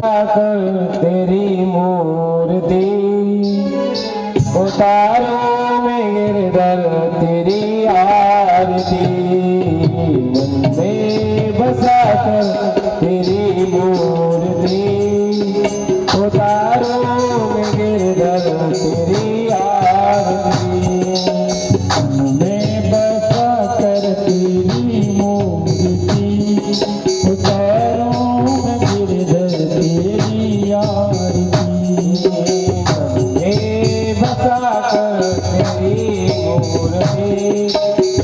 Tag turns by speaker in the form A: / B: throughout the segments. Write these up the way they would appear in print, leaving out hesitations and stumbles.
A: तेरी मूर्ति उतारूं मैं गिरधर तेरी आरती मन में बसा कर तेरी मूर्ति उतारूं मैं गिरधर तेरी आरती मन में बसा कर तेरी मूर्ति उतारूं मैं गिरधर तेरी आरती मन में बसा कर तेरी मूर्ति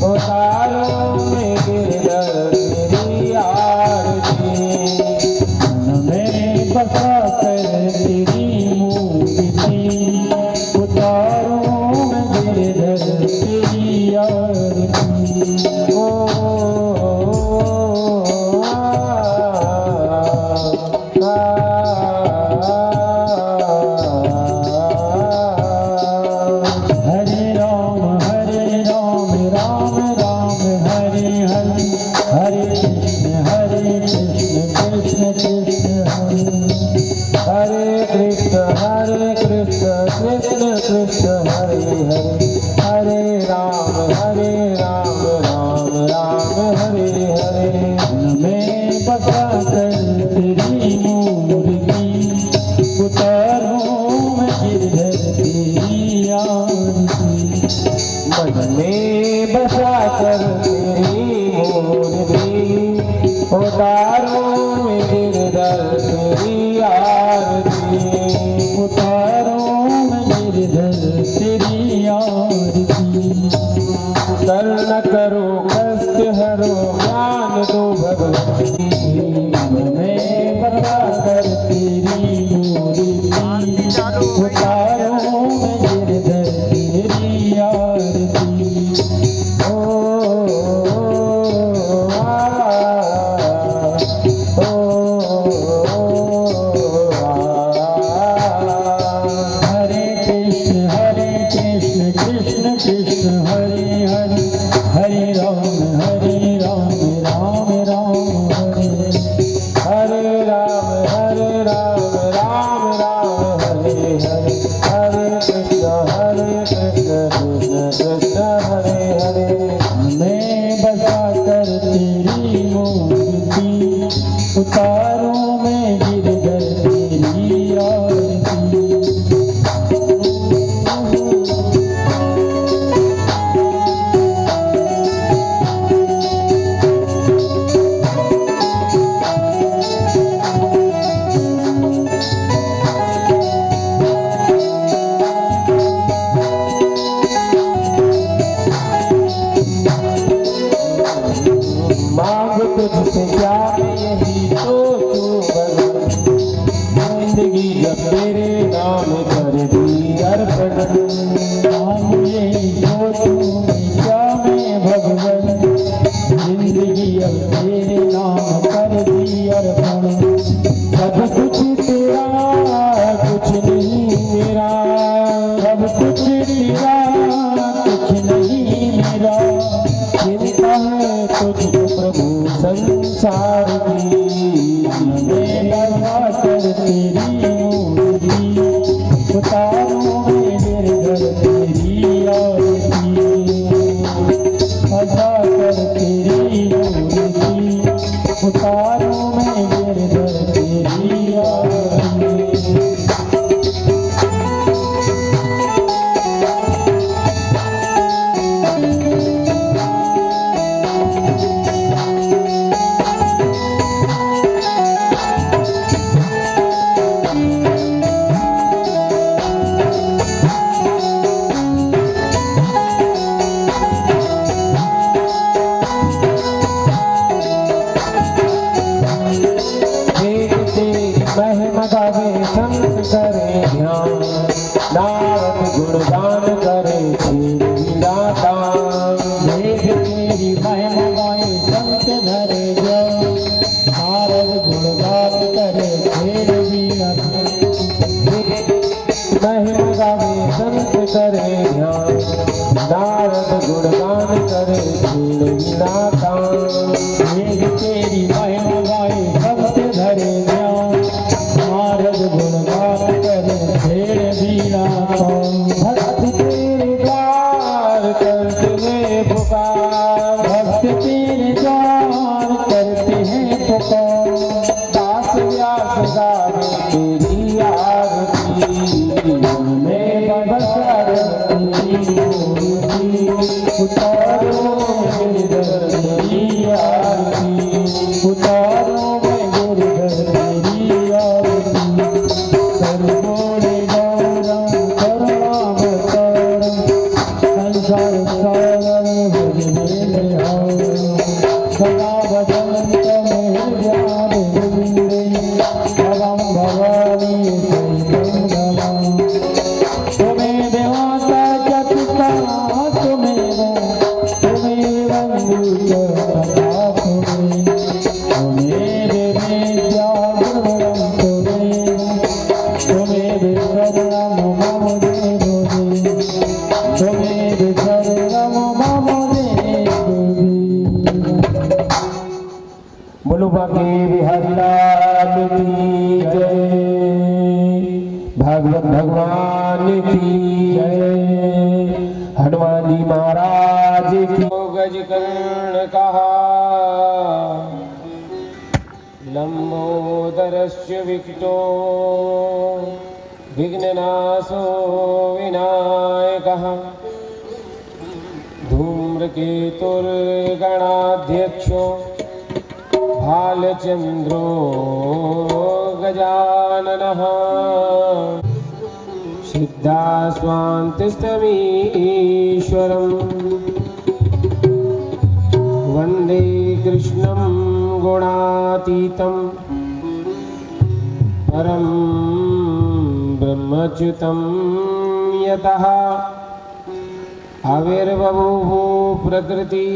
A: उतारूं मैं गिरधर तेरी आरती मन में बसा कर तेरी मूर्ति उतारूं मैं गिरधर तेरी आरती हरे कृष्ण कृष्ण कृष्ण हरे हरे हरे राम राम राम हरे हरे मन में बसा कर तेरी मूर्ति उतारूं मैं गिरधर तेरी आरती मन में बसा कर तेरी मूर्ति उतारूं मैं गिरधर तेरी आरती उतारूं मैं गिरधर तेरी आरती करुणा करो कष्ट हरो ज्ञान दो भगवती मैं बसा कर तेरी मूर्ति उतारूं मैं गिरधर तेरी आरती कृष्ण कृष्ण हरे हरे हरे राम राम राम हरे हरे राम राम राम हरे हरे हरे कृष्ण कृष्ण कृष्ण हरे हरे मैं बसा कर तेरी मूर्ति उतारूं मैं गिरधर तेरी आरती मांग तुझसे क्या यही सोचूं भगवान जिंदगी जब तेरे नाम कर दी अर्पण मांग यही सोचूं क्या मैं भगवान जिंदगी अब तेरे नाम कर दी अर्पण सब कुछ तेरा कुछ नहीं मेरा सब कुछ तेरा कुछ नहीं मेरा चिंता है तुझको प्रभु संसार की मैं बसा कर तेरी मूर्ति उतारूं मैं गिरधर तेरी आरती बसा कर तेरी मूर्ति उतारूं मैं गिरधर तेरी आरती महिमा गावे संत करे ध्यान नारद गुणगान करे दाता देख तेरी महिमा गाए संत धरे जाओ नारद गुणगान करे महिमा गावे संत करे ध्यान नारद गुणगान करे दाता देख तेरी महिमा गाए संत धरे जाओ गावे तेरी आरती मन में बसर तेरी मूर्ति उतारो मेरे घर तेरी आरती उतारो मेरे घर तेरी आरती सर्वोरे गौरम करुणावतारम संसार सारम भजने आओ सदा भजन्त में ज्ञान इंद्रे भवम भवानी सैतम नमः तुम्हें देवता जपिता तुम्हें बंधु सदा तुम्हें विद्या गुरुरम तुम्हें विसर्णम मम देवि तुम्हें विसर्णम मम देवि। बोलो बाके बिहारी लाल की जय, भागवत भगवान की जय, हनुमान जी महाराज की। गज कर्ण कहा लंबोदरस्य विकटो विघ्ननाशो विनायकः धूम्रकेतुर्गणाध्यक्षो भालचंद्रो गजाननः सिद्धास्वान्तिस्तमीश्वरम् वन्दे कृष्णं गुणातीतं परं ब्रह्मच्युतं यतः आविर्बभूव प्रकृति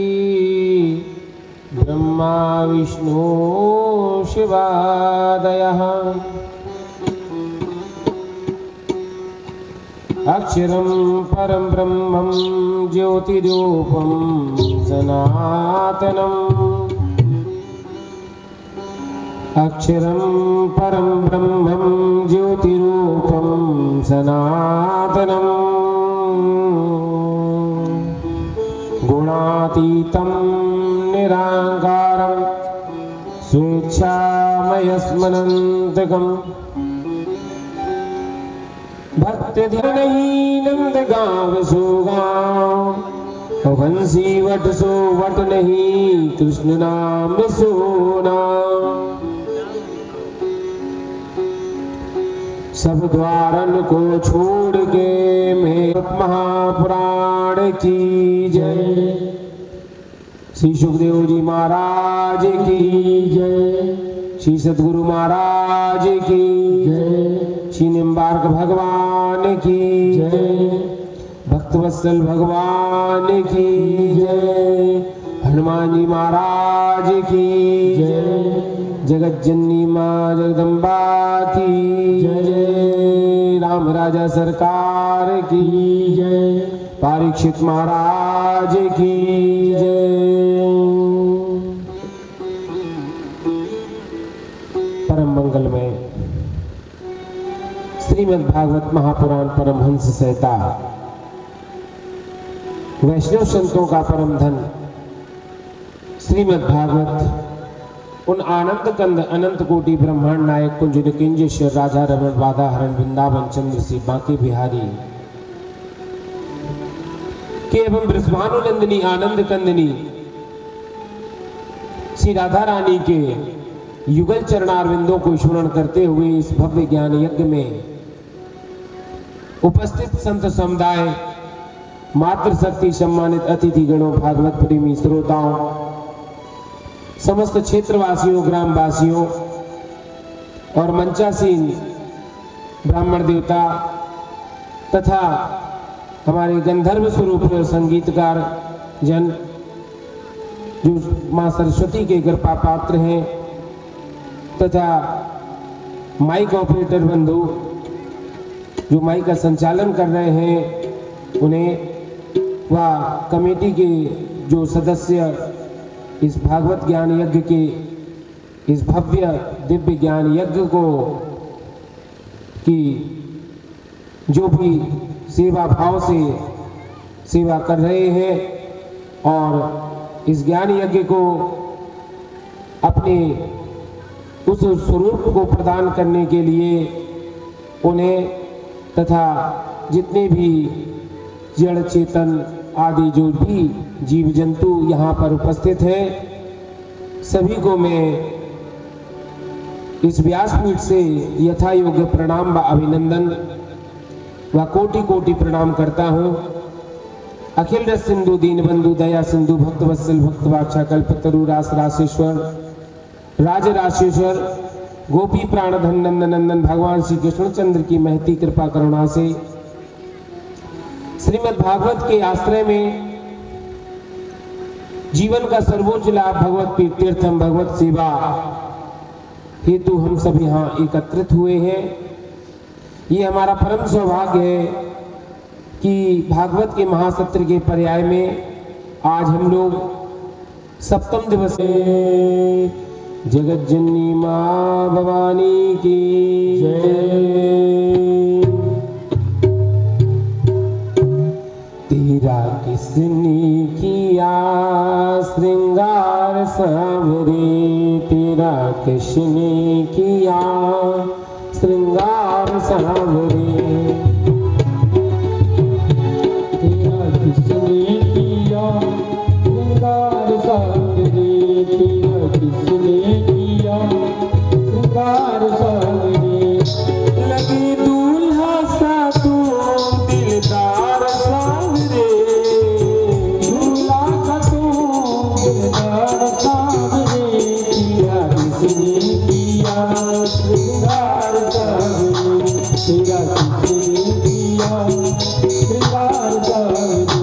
A: ब्रह्मा विष्णु शिवादयः अक्षरं परं ब्रह्मं ज्योतिरूपं सनातनम् अक्षरं परं ब्रह्मं ज्योतिरूपं सनातनम् गुणातीतं निराकारं स्वेच्छामयस्मनन्तकम् भक्ति नहीं नंद गाँव सो गाँव बंसी वट सो वट नहीं कृष्ण नाम सोना सब द्वारन को छोड़ के मेरे महापुराण की जय। श्री सुखदेव जी महाराज की जय, श्री सद्गुरु महाराज की जय, श्री निम्बार्क भगवान की जय, भक्तवत्सल भगवान की जय, हनुमान जी महाराज की जय, जगत जननी माँ जगदम्बा की जय, राम राजा सरकार की जय, परीक्षित महाराज की जय। परम मंगलमय श्रीमद् भागवत महापुराण परमहंस संहिता वैष्णव संतों का परम धन श्रीमद् भागवत उन आनंद कंद अनंत कोटि ब्रह्मांड नायक कुंज निकुंजेश्वर राजा रमण बाधा हरण वृंदावन चंद्र श्री बांके बिहारी के एवं ब्रजभानुनंदिनी आनंद कंदनी श्री राधा रानी के युगल चरणारविंदों को स्मरण करते हुए इस भव्य ज्ञान यज्ञ में उपस्थित संत समुदाय, मातृशक्ति सम्मानित अतिथि गणों, भागवत प्रेमी श्रोताओं, समस्त क्षेत्रवासियों, ग्रामवासियों और मंचासीन ब्राह्मण देवता तथा हमारे गंधर्व स्वरूप संगीतकार जन जो मां सरस्वती के कृपा पात्र हैं तथा माइक ऑपरेटर बंधु जो माइक का संचालन कर रहे हैं उन्हें व कमेटी के जो सदस्य इस भागवत ज्ञान यज्ञ के इस भव्य दिव्य ज्ञान यज्ञ को की जो भी सेवा भाव से सेवा कर रहे हैं और इस ज्ञान यज्ञ को अपने उस स्वरूप को प्रदान करने के लिए उन्हें तथा जितने भी जड़ चेतन आदि जो भी जीव जंतु यहाँ पर उपस्थित हैं, सभी को मैं इस व्यासपीठ से यथा योग्य प्रणाम व अभिनंदन व कोटि कोटि प्रणाम करता हूँ। अखिल रस सिंधु दीनबंधु दया सिंधु भक्तवत्सल भक्तवाक्षा कल्पतरु रास रासेश्वर राज राशेश्वर गोपी प्राणधन नंदन नंदन भगवान श्री कृष्णचंद्र की महती कृपा करुणा से श्रीमद् भागवत के आश्रय में जीवन का सर्वोच्च लाभ भगवत तीर्थम भगवत सेवा हेतु हम सब यहाँ एकत्रित हुए हैं। ये हमारा परम सौभाग्य है कि भागवत के महासत्र के पर्याय में आज हम लोग सप्तम दिवस जगत जननी माँ भवानी की जय। तेरा किसने किया श्रृंगार सांवरे, तेरा किसने किया श्रृंगार सांवरे, तेरा किसने किया श्रृंगार सांवरे, तेरा किसने किया श्रृंगार सांवरे। लगे दूल्हा सा तू दिलदार सांवरे, दूल्हा सा तू दिलदार सांवरे, तेरा किसने किया श्रृंगार सांवरे, तेरा किसने किया श्रृंगार सांवरे।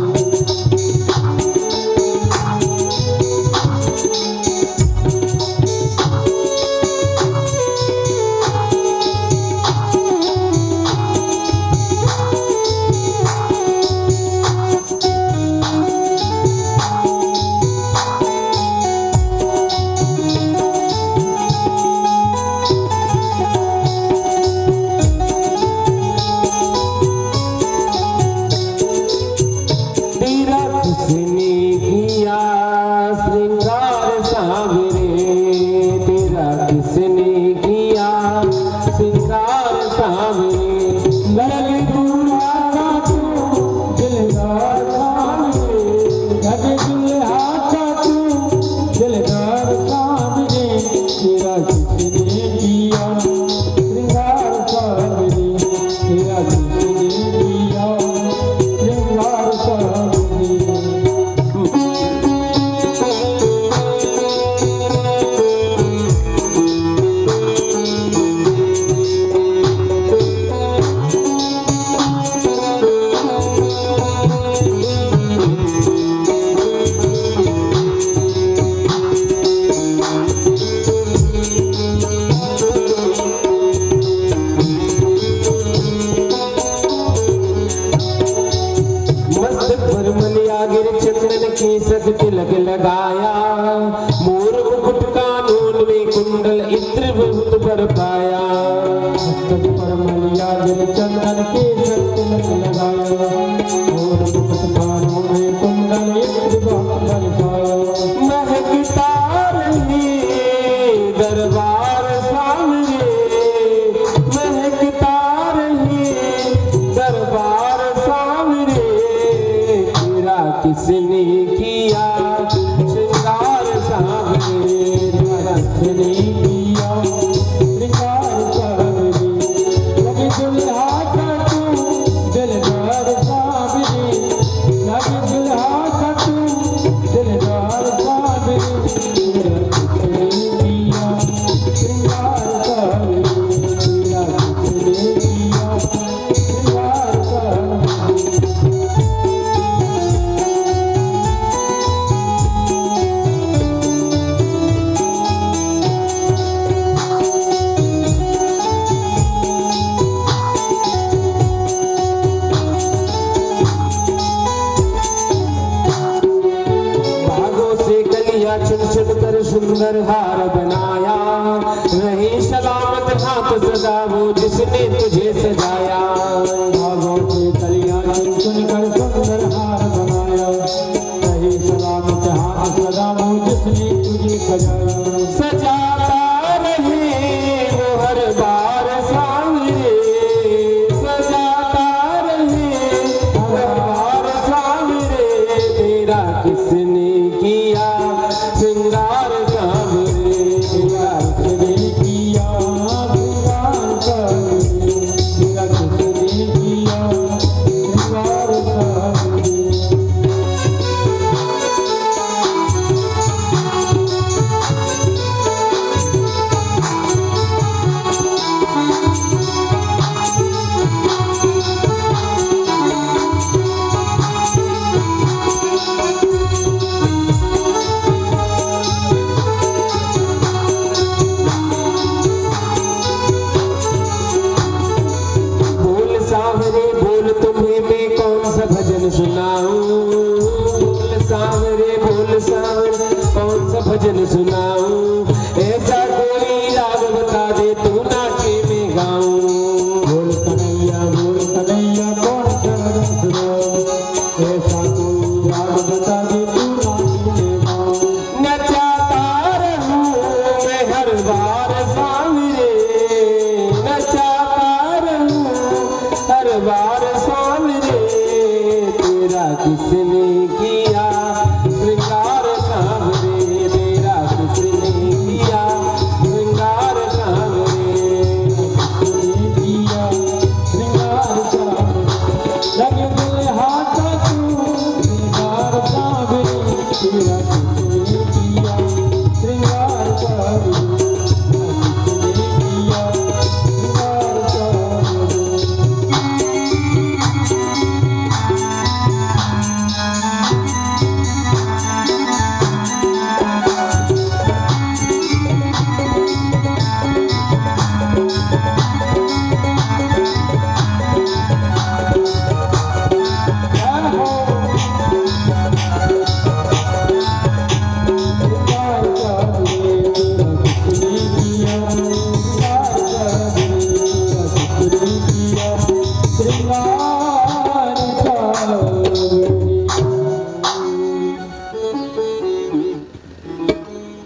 A: तिलक लगाया मोर मुकुट कानून में कुंडल इत्र बहुत पर पाया, मस्तक पर मलिया दिल चंदन के तिलक लगाया मोर मुकुट कानून में कुंडल इत्र बहुत पर पाया। महकता रही दरबार सामने, महकता रही दरबार सामने, तेरा किसने किया श्रृंगार सांवरे, तेरा किसने किया श्रृंगार सांवरे। लगे दुल्हा सा तू दिलदार सांवरे, लगे दुल्हा सा तू दिलदार सांवरे, तेरा किसने किया श्रृंगार सांवरे, तेरा किसने किया श्रृंगार सांवरे। चुन चुन कर सुंदर हार बनाया, रहे सलामत हाथ सदा वो जिसने तुझे सजाया। भागों से कलियां चुन चुन कर सुंदर हार बनाया, रहे सलामत हाथ सदा वो जिसने तुझे सजाया। सजाता रहे भजन सुनाऊं, ऐसा कोई राग बता दे तू नाचे में गाऊं।
B: बोल कन्हैया कौन सा भजन सुनाऊं, ऐसा कोई राग बता दे तू नाचे में गाऊं।
A: नचाता रहूं मैं हर बार सांवरे, नचाता रहूं हर बार सांवरे, तेरा किसने किया श्रृंगार सांवरे,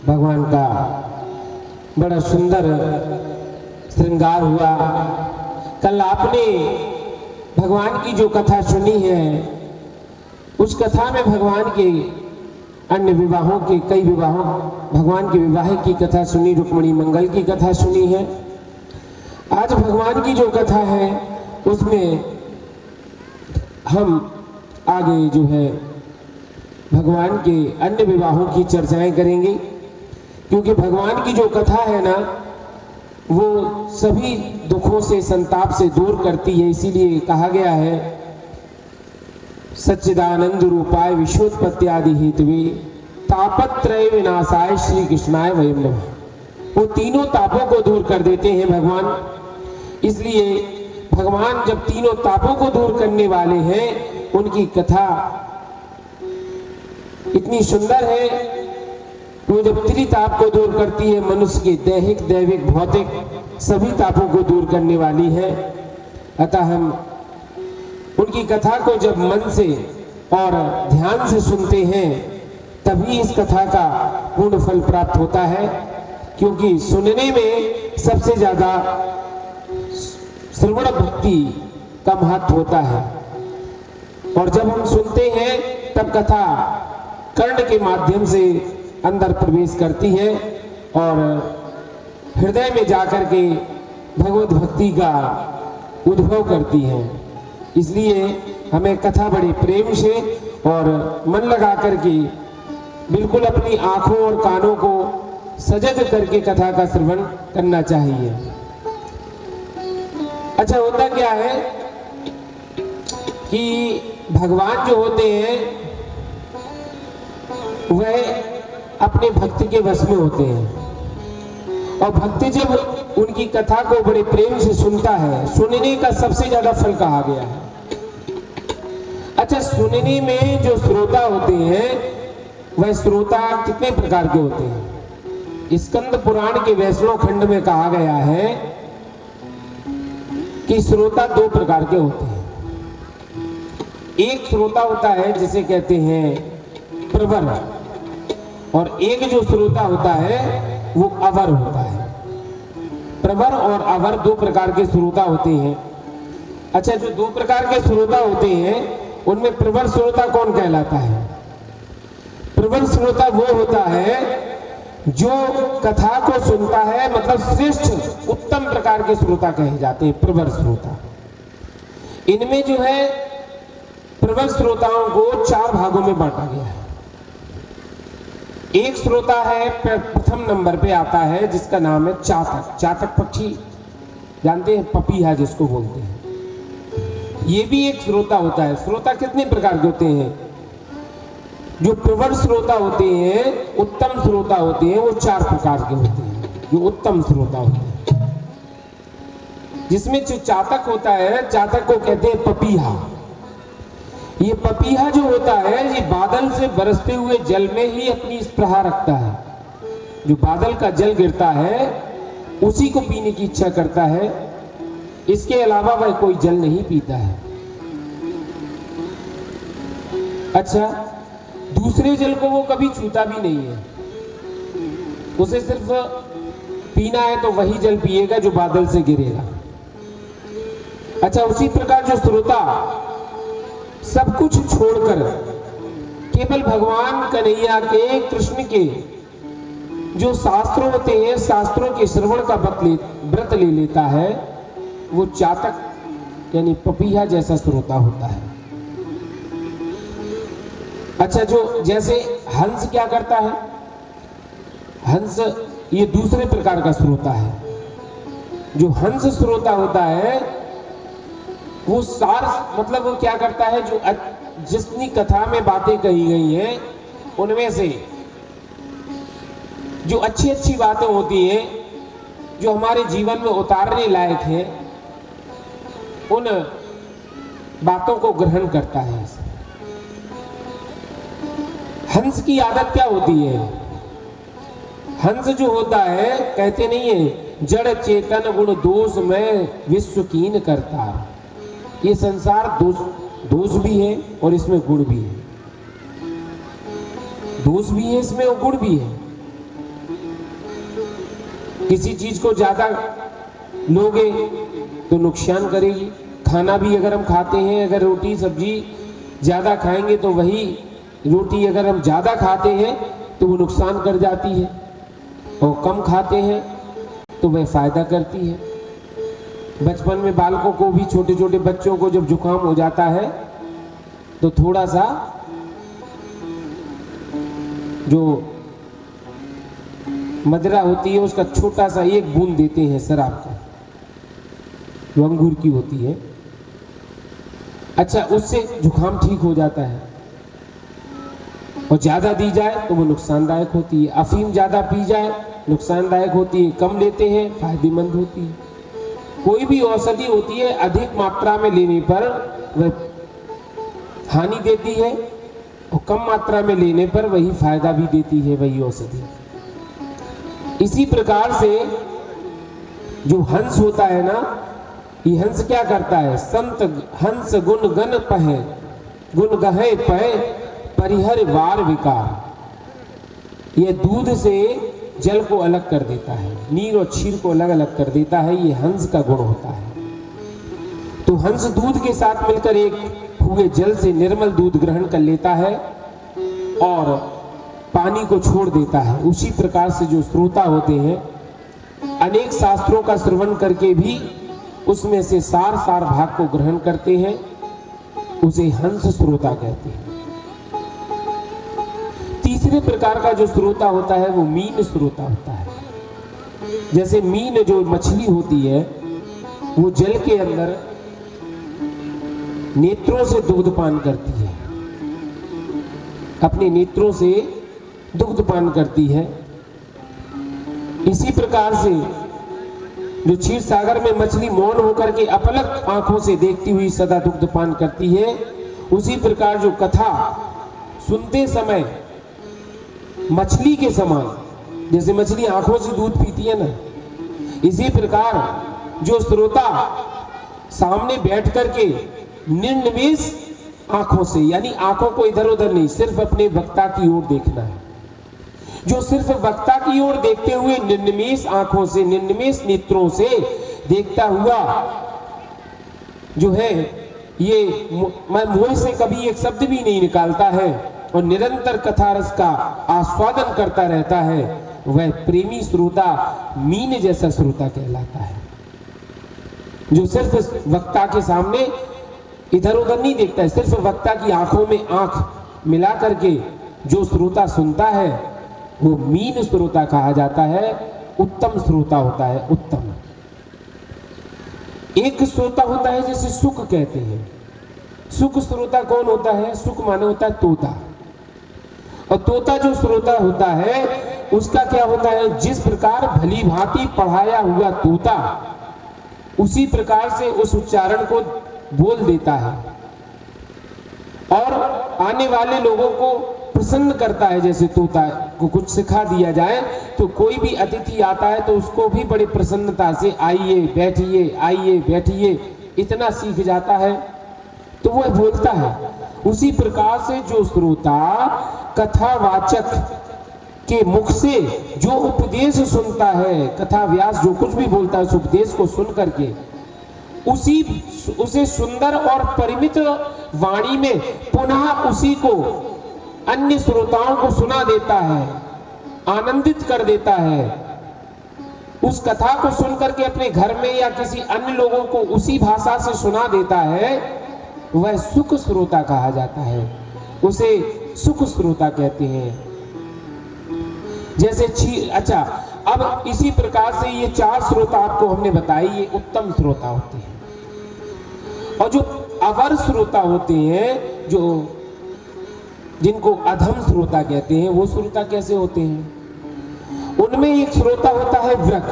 A: भगवान का बड़ा सुंदर श्रृंगार हुआ। कल आपने भगवान की जो कथा सुनी है, उस कथा में भगवान के अन्य विवाहों के कई विवाहों, भगवान के विवाह की कथा सुनी, रुक्मिणी मंगल की कथा सुनी है। आज भगवान की जो कथा है उसमें हम आगे जो है भगवान के अन्य विवाहों की चर्चाएं करेंगे, क्योंकि भगवान की जो कथा है ना, वो सभी दुखों से, संताप से दूर करती है। इसीलिए कहा गया है सच्चिदानंद रूपाय विश्वोत्पत्ति आदि हेतवे तापत्रय विनाशाय श्री कृष्णाय वयम नमः। वो तीनों तापों को दूर कर देते हैं भगवान। इसलिए भगवान जब तीनों तापों को दूर करने वाले हैं, उनकी कथा इतनी सुंदर है। वो जब त्रिताप को दूर करती है, मनुष्य के दैहिक, दैविक, भौतिक सभी तापों को दूर करने वाली है। अतः हम उनकी कथा को जब मन से और ध्यान से सुनते हैं, तभी इस कथा का पूर्ण फल प्राप्त होता है। क्योंकि सुनने में सबसे ज्यादा श्रवण भक्ति का महत्व होता है, और जब हम सुनते हैं तब कथा कर्ण के माध्यम से अंदर प्रवेश करती है और हृदय में जाकर के भगवत भक्ति का उद्भव करती है। इसलिए हमें कथा बड़े प्रेम से और मन लगा करके बिल्कुल अपनी आंखों और कानों को सजग करके कथा का श्रवण करना चाहिए। अच्छा, होता क्या है कि भगवान जो होते हैं वह अपने भक्त के वश में होते हैं, और भक्त जब उनकी कथा को बड़े प्रेम से सुनता है, सुनने का सबसे ज्यादा फल कहा गया है। अच्छा, सुनने में जो श्रोता होते हैं, वह श्रोता कितने प्रकार के होते हैं? स्कंद पुराण के वैष्णव खंड में कहा गया है कि श्रोता दो प्रकार के होते हैं। एक श्रोता होता है जिसे कहते हैं प्रवर, और एक जो श्रोता होता है वो अवर होता है। प्रवर और अवर दो प्रकार के श्रोता होते हैं। अच्छा, जो दो प्रकार के श्रोता होते हैं, उनमें प्रवर श्रोता कौन कहलाता है? प्रवर श्रोता वो होता है जो कथा को सुनता है, मतलब श्रेष्ठ उत्तम प्रकार के श्रोता कहे जाते हैं, प्रवर श्रोता। इनमें जो है प्रवर श्रोताओं को 4 भागों में बांटा गया है। एक श्रोता है, प्रथम नंबर पे आता है, जिसका नाम है चातक। चातक पक्षी जानते हैं, पपीहा जिसको बोलते हैं, ये भी एक श्रोता होता है। श्रोता कितने प्रकार के होते हैं? जो प्रवर श्रोता होते हैं, उत्तम श्रोता होते हैं, वो 4 प्रकार के होते हैं, जो उत्तम श्रोता होते हैं। जिसमें जो चातक होता है, चातक को कहते हैं पपीहा। ये पपीहा जो होता है, ये बादल से बरसते हुए जल में ही अपनी स्पृहा रखता है। जो बादल का जल गिरता है उसी को पीने की इच्छा करता है, इसके अलावा वह कोई जल नहीं पीता है। अच्छा, दूसरे जल को वो कभी छूता भी नहीं है, उसे सिर्फ पीना है तो वही जल पिएगा जो बादल से गिरेगा। अच्छा, उसी प्रकार जो श्रोता सब कुछ छोड़कर केवल भगवान कन्हैया के, कृष्ण के जो शास्त्रों होते हैं, शास्त्रों के श्रवण का व्रत ले लेता है, वो चातक यानी पपीहा जैसा श्रोता होता है। अच्छा, जो जैसे हंस क्या करता है, हंस ये दूसरे प्रकार का श्रोता है। जो हंस श्रोता होता है वो सार, मतलब वो क्या करता है, जो जितनी कथा में बातें कही गई हैं उनमें से जो अच्छी अच्छी बातें होती हैं, जो हमारे जीवन में उतारने लायक है, उन बातों को ग्रहण करता है। हंस की आदत क्या होती है? हंस जो होता है, कहते नहीं है जड़ चेतन गुण दोष में विश्व कीन करता। ये संसार दोष भी है और इसमें गुण भी है। दोष भी है इसमें और गुण भी है। किसी चीज को ज्यादा लोगे तो नुकसान करेगी। खाना भी अगर हम खाते हैं, अगर रोटी सब्जी ज्यादा खाएंगे तो वही रोटी अगर हम ज्यादा खाते हैं तो वो नुकसान कर जाती है, और कम खाते हैं तो वह फायदा करती है। बचपन में बालकों को भी, छोटे छोटे बच्चों को जब जुकाम हो जाता है तो थोड़ा सा जो मदिरा होती है उसका छोटा सा 1 बूंद देते हैं शराब का, जो अंगूर की होती है। अच्छा, उससे जुकाम ठीक हो जाता है। और ज्यादा दी जाए तो वो नुकसानदायक होती है। अफीम ज्यादा पी जाए नुकसानदायक होती है, कम लेते हैं फायदेमंद होती है। कोई भी औषधि होती है, अधिक मात्रा में लेने पर वह हानि देती है, और कम मात्रा में लेने पर वही फायदा भी देती है वही औषधि। इसी प्रकार से जो हंस होता है ना, ये हंस क्या करता है? संत हंस गुण गण पहे, गुण गहे पहे परिहर वार विकार। यह दूध से जल को अलग कर देता है, नीर और क्षीर को अलग अलग कर देता है। ये हंस का गुण होता है। तो हंस दूध के साथ मिलकर एक हुए जल से निर्मल दूध ग्रहण कर लेता है और पानी को छोड़ देता है। उसी प्रकार से जो श्रोता होते हैं, अनेक शास्त्रों का श्रवण करके भी उसमें से सार भाग को ग्रहण करते हैं, उसे हंस श्रोता कहते हैं। तीसरे प्रकार का जो श्रोता होता है वो मीन श्रोता होता है। जैसे मीन जो मछली होती है, वो जल के अंदर नेत्रों से दुग्धपान करती है, अपने नेत्रों से दुग्धपान करती है। इसी प्रकार से जो क्षीर सागर में मछली मौन होकर के अपलक आंखों से देखती हुई सदा दुग्धपान करती है, उसी प्रकार जो कथा सुनते समय मछली के समान, जैसे मछली आंखों से दूध पीती है ना, इसी प्रकार जो श्रोता सामने बैठ करके निर्निमेष आंखों से, यानी आंखों को इधर उधर नहीं, सिर्फ अपने वक्ता की ओर देखना है, जो सिर्फ वक्ता की ओर देखते हुए निर्निमेष आंखों से, निर्निमेष नेत्रों से देखता हुआ जो है, ये मुंह से कभी एक शब्द भी नहीं निकालता है और निरंतर कथा रस का आस्वादन करता रहता है, वह प्रेमी श्रोता मीन जैसा श्रोता कहलाता है, जो सिर्फ वक्ता के सामने इधर उधर नहीं देखता है, सिर्फ वक्ता की आंखों में आंख मिला करके जो श्रोता सुनता है वो मीन श्रोता कहा जाता है, उत्तम श्रोता होता है। उत्तम एक श्रोता होता है जिसे सुख कहते हैं। सुख श्रोता कौन होता है? सुख माने होता है तोता, और तोता जो श्रोता होता है उसका क्या होता है, जिस प्रकार भली भांति पढ़ाया हुआ तोता उसी प्रकार से उस उच्चारण को बोल देता है और आने वाले लोगों को प्रसन्न करता है। जैसे तोता को कुछ सिखा दिया जाए तो कोई भी अतिथि आता है तो उसको भी बड़ी प्रसन्नता से आइए बैठिए, आइए बैठिए, इतना सीख जाता है तो वह बोलता है। उसी प्रकार से जो श्रोता कथावाचक के मुख से जो उपदेश सुनता है, कथा व्यास जो कुछ भी बोलता है उस उपदेश को सुन करके उसे सुंदर और परिमित वाणी में पुनः उसी को अन्य श्रोताओं को सुना देता है, आनंदित कर देता है। उस कथा को सुन करके अपने घर में या किसी अन्य लोगों को उसी भाषा से सुना देता है, वह सुख श्रोता कहा जाता है, उसे सुख श्रोता कहते हैं। जैसे अच्छा, अब इसी प्रकार से ये चार श्रोता आपको हमने बताई, ये उत्तम श्रोता होते हैं। और जो अवर श्रोता होते हैं, जो जिनको अधम श्रोता कहते हैं, वो श्रोता कैसे होते हैं? उनमें एक श्रोता होता है वृक।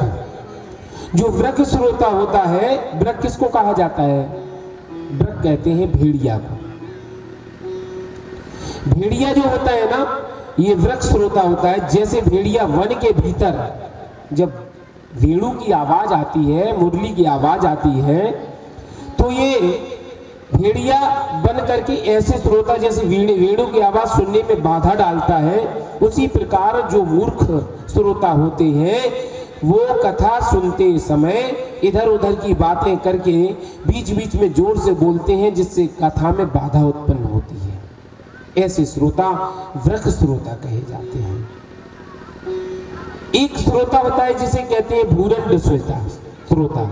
A: जो वृक श्रोता होता है, वृक किसको कहा जाता है? वृक कहते हैं भेड़िया को। भेड़िया जो होता है ना, ये वृक श्रोता होता है। जैसे भेड़िया वन के भीतर जब वेणु की आवाज आती है, मुरली की आवाज आती है, तो ये भेड़िया बन करके ऐसे श्रोता जैसे वेणु की आवाज सुनने में बाधा डालता है, उसी प्रकार जो मूर्ख श्रोता होते हैं वो कथा सुनते समय इधर उधर की बातें करके बीच बीच में जोर से बोलते हैं, जिससे कथा में बाधा उत्पन्न होती है। ऐसे श्रोता वृक श्रोता कहे जाते हैं। एक श्रोता होता है जिसे कहते हैं भूरुंड श्रोता।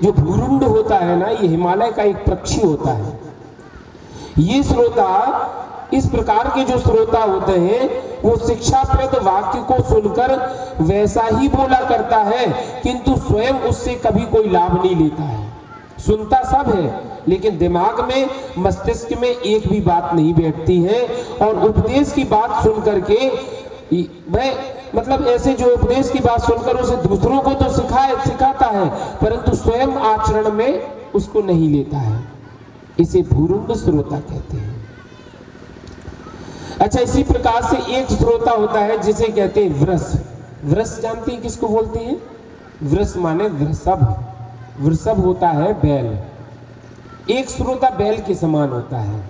A: जो भूरुंड होता है ना, ये हिमालय का एक पक्षी होता है। ये श्रोता, इस प्रकार के जो श्रोता होते हैं, वो शिक्षाप्रद वाक्य को सुनकर वैसा ही बोला करता है, किंतु स्वयं उससे कभी कोई लाभ नहीं लेता है। सुनता सब है, लेकिन दिमाग में, मस्तिष्क में एक भी बात नहीं बैठती है। और उपदेश की बात सुन करके वह मतलब ऐसे जो उपदेश की बात सुनकर उसे दूसरों को तो सिखाता है, परंतु स्वयं आचरण में उसको नहीं लेता है। इसे भूरुंड श्रोता कहते हैं। अच्छा, इसी प्रकार से एक श्रोता होता है जिसे कहते हैं वृष। वृष जानते हैं किसको बोलते हैं? वृष माने वृषभ। वृषभ होता है बैल। एक श्रोता बैल के समान होता है।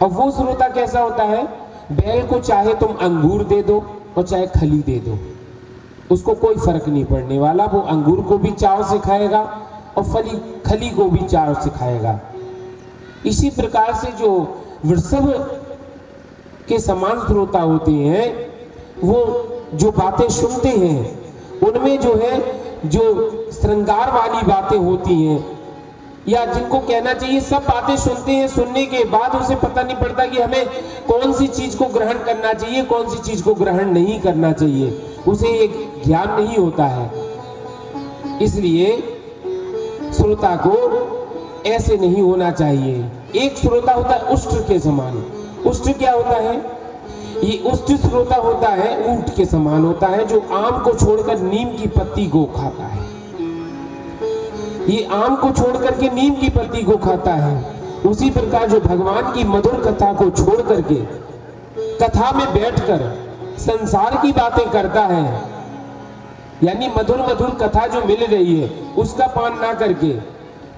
A: और वो श्रोता कैसा होता है? बैल को चाहे तुम अंगूर दे दो और चाहे खली दे दो, उसको कोई फर्क नहीं पड़ने वाला। वो अंगूर को भी चाव से खाएगा और खली को भी चाव से खाएगा। इसी प्रकार से जो वृषभ के समान श्रोता होते हैं, वो जो बातें सुनते हैं उनमें जो है, जो श्रृंगार वाली बातें होती हैं, या जिनको कहना चाहिए सब बातें सुनते हैं, सुनने के बाद उसे पता नहीं पड़ता कि हमें कौन सी चीज को ग्रहण करना चाहिए, कौन सी चीज को ग्रहण नहीं करना चाहिए, उसे एक ज्ञान नहीं होता है। इसलिए श्रोता को ऐसे नहीं होना चाहिए। एक श्रोता होता है उष्ट के समान। उष्ट क्या होता है? ये उष्ट श्रोता होता है ऊंट के समान होता है, जो आम को छोड़कर नीम की पत्ती को खाता है। ये आम को छोड़ करके नीम की पत्ती को खाता है। उसी प्रकार जो भगवान की मधुर कथा को छोड़ करके कथा में बैठकर संसार की बातें करता है, यानी मधुर मधुर कथा जो मिल रही है उसका पान ना करके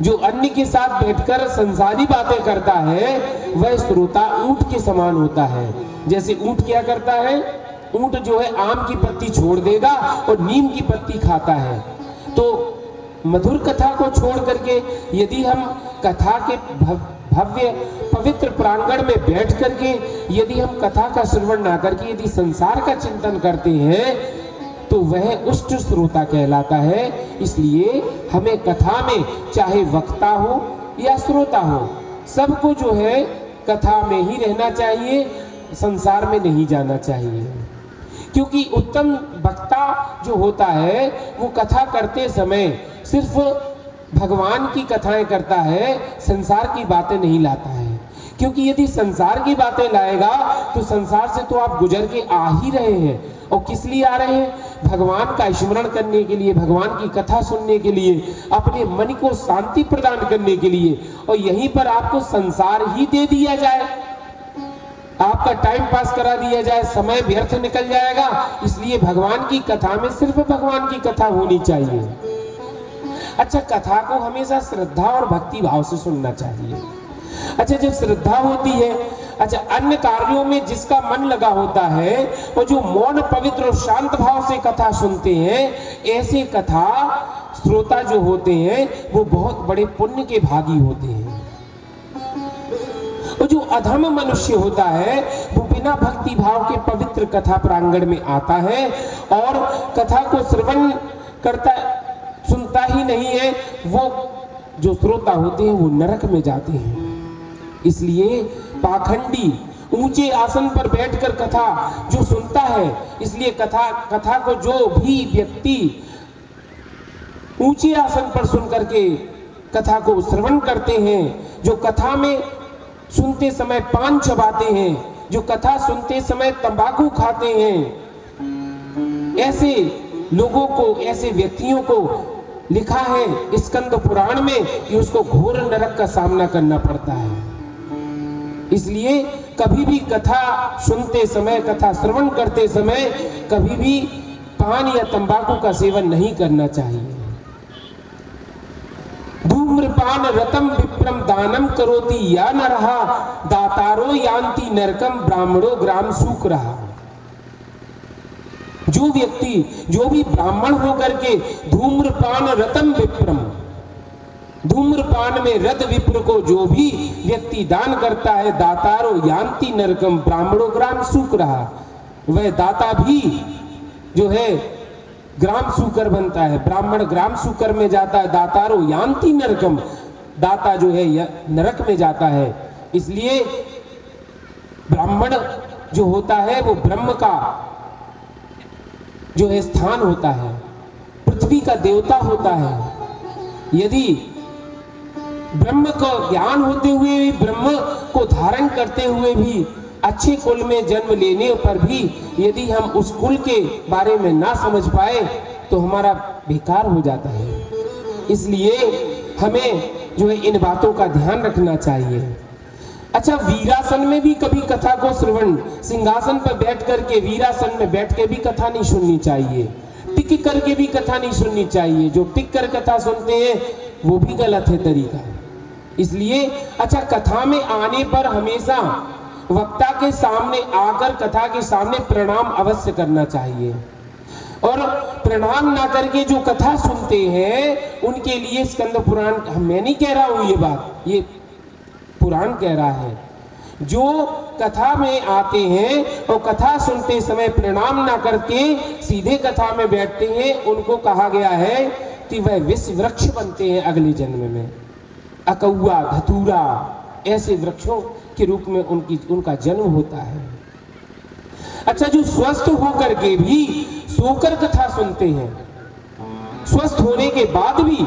A: जो अन्य के साथ बैठकर संसारी बातें करता है, वह श्रोता ऊंट के समान होता है। जैसे ऊंट क्या करता है? ऊंट जो है आम की पत्ती छोड़ देगा और नीम की पत्ती खाता है। तो मधुर कथा को छोड़ करके यदि हम कथा के भव्य पवित्र प्रांगण में बैठ करके यदि हम कथा का श्रवण ना करके यदि संसार का चिंतन करते हैं तो वह उष्ट श्रोता कहलाता है। इसलिए हमें कथा में चाहे वक्ता हो या श्रोता हो, सबको जो है कथा में ही रहना चाहिए, संसार में नहीं जाना चाहिए। क्योंकि उत्तम वक्ता जो होता है वो कथा करते समय सिर्फ भगवान की कथाएं करता है, संसार की बातें नहीं लाता है। क्योंकि यदि संसार की बातें लाएगा तो संसार से तो आप गुजर के आ ही रहे हैं, और किस लिए आ रहे हैं? भगवान का स्मरण करने के लिए, भगवान की कथा सुनने के लिए, अपने मन को शांति प्रदान करने के लिए। और यहीं पर आपको संसार ही दे दिया जाए, आपका टाइम पास करा दिया जाए, समय व्यर्थ निकल जाएगा। इसलिए भगवान की कथा में सिर्फ भगवान की कथा होनी चाहिए। अच्छा, कथा को हमेशा श्रद्धा और भक्ति भाव से सुनना चाहिए। अच्छा, जब श्रद्धा होती है, अच्छा अन्य कार्यों में जिसका मन लगा होता है और जो मौन पवित्र और शांत भाव से कथा सुनते हैं, ऐसे कथा श्रोता जो होते हैं वो बहुत बड़े पुण्य के भागी होते हैं। और जो अधम मनुष्य होता है वो बिना भक्ति भाव के पवित्र कथा प्रांगण में आता है और कथा को श्रवण करता सुनता ही नहीं है, वो जो श्रोता होते हैं वो नरक में जाते हैं। इसलिए पाखंडी ऊंचे आसन पर बैठकर कथा जो सुनता है, इसलिए कथा को जो भी व्यक्ति ऊंचे आसन पर सुन करके कथा को श्रवण करते हैं, जो कथा में सुनते समय पान चबाते हैं, जो कथा सुनते समय तंबाकू खाते हैं, ऐसे लोगों को, ऐसे व्यक्तियों को लिखा है स्कंद पुराण में कि उसको घोर नरक का सामना करना पड़ता है। इसलिए कभी भी कथा सुनते समय, कथा श्रवण करते समय कभी भी पान या तंबाकू का सेवन नहीं करना चाहिए। धूम्रपान रतम विप्रम दानम करोति या नरहा दातारो यान्ति नरकम ब्राह्मणो ग्राम सूक रहा। जो व्यक्ति, जो भी ब्राह्मण होकर के धूम्रपान रतम विप्रम, धूम्रपान में रत विप्र को जो भी व्यक्ति दान करता है, दातारो यान्ति नरकम ब्राह्मणो ग्राम सूक रहा, वह दाता भी जो है ग्राम सूकर बनता है, ब्राह्मण ग्राम सूकर में जाता है। दातारो यान्ति नरकम, दाता जो है नरक में जाता है। इसलिए ब्राह्मण जो होता है वो ब्रह्म का जो है स्थान होता है, पृथ्वी का देवता होता है। यदि ब्रह्म को ज्ञान होते हुए भी, ब्रह्म को धारण करते हुए भी, अच्छे कुल में जन्म लेने पर भी यदि हम उस कुल के बारे में ना समझ पाए तो हमारा बेकार हो जाता है। इसलिए हमें जो है इन बातों का ध्यान रखना चाहिए। अच्छा, वीरासन में भी कभी कथा को श्रवण, सिंहासन पर बैठ करके, वीरासन में बैठ के भी कथा नहीं सुननी चाहिए, टिक करके भी कथा नहीं सुननी चाहिए। जो टिक कर कथा सुनते हैं वो भी गलत है तरीका। इसलिए अच्छा, कथा में आने पर हमेशा वक्ता के सामने आकर कथा के सामने प्रणाम अवश्य करना चाहिए। और प्रणाम ना करके जो कथा सुनते हैं उनके लिए स्कंद पुराण, मैं नहीं कह रहा हूं ये बात, ये पुराण कह रहा है, जो कथा में आते हैं और कथा सुनते समय प्रणाम ना करके सीधे कथा में बैठते हैं, उनको कहा गया है कि वह विष वृक्ष बनते हैं अगले जन्म में। अकौआ, धतूरा, ऐसे वृक्षों के रूप में उनका जन्म होता है। अच्छा, जो स्वस्थ होकर के भी सोकर कथा सुनते हैं, स्वस्थ होने के बाद भी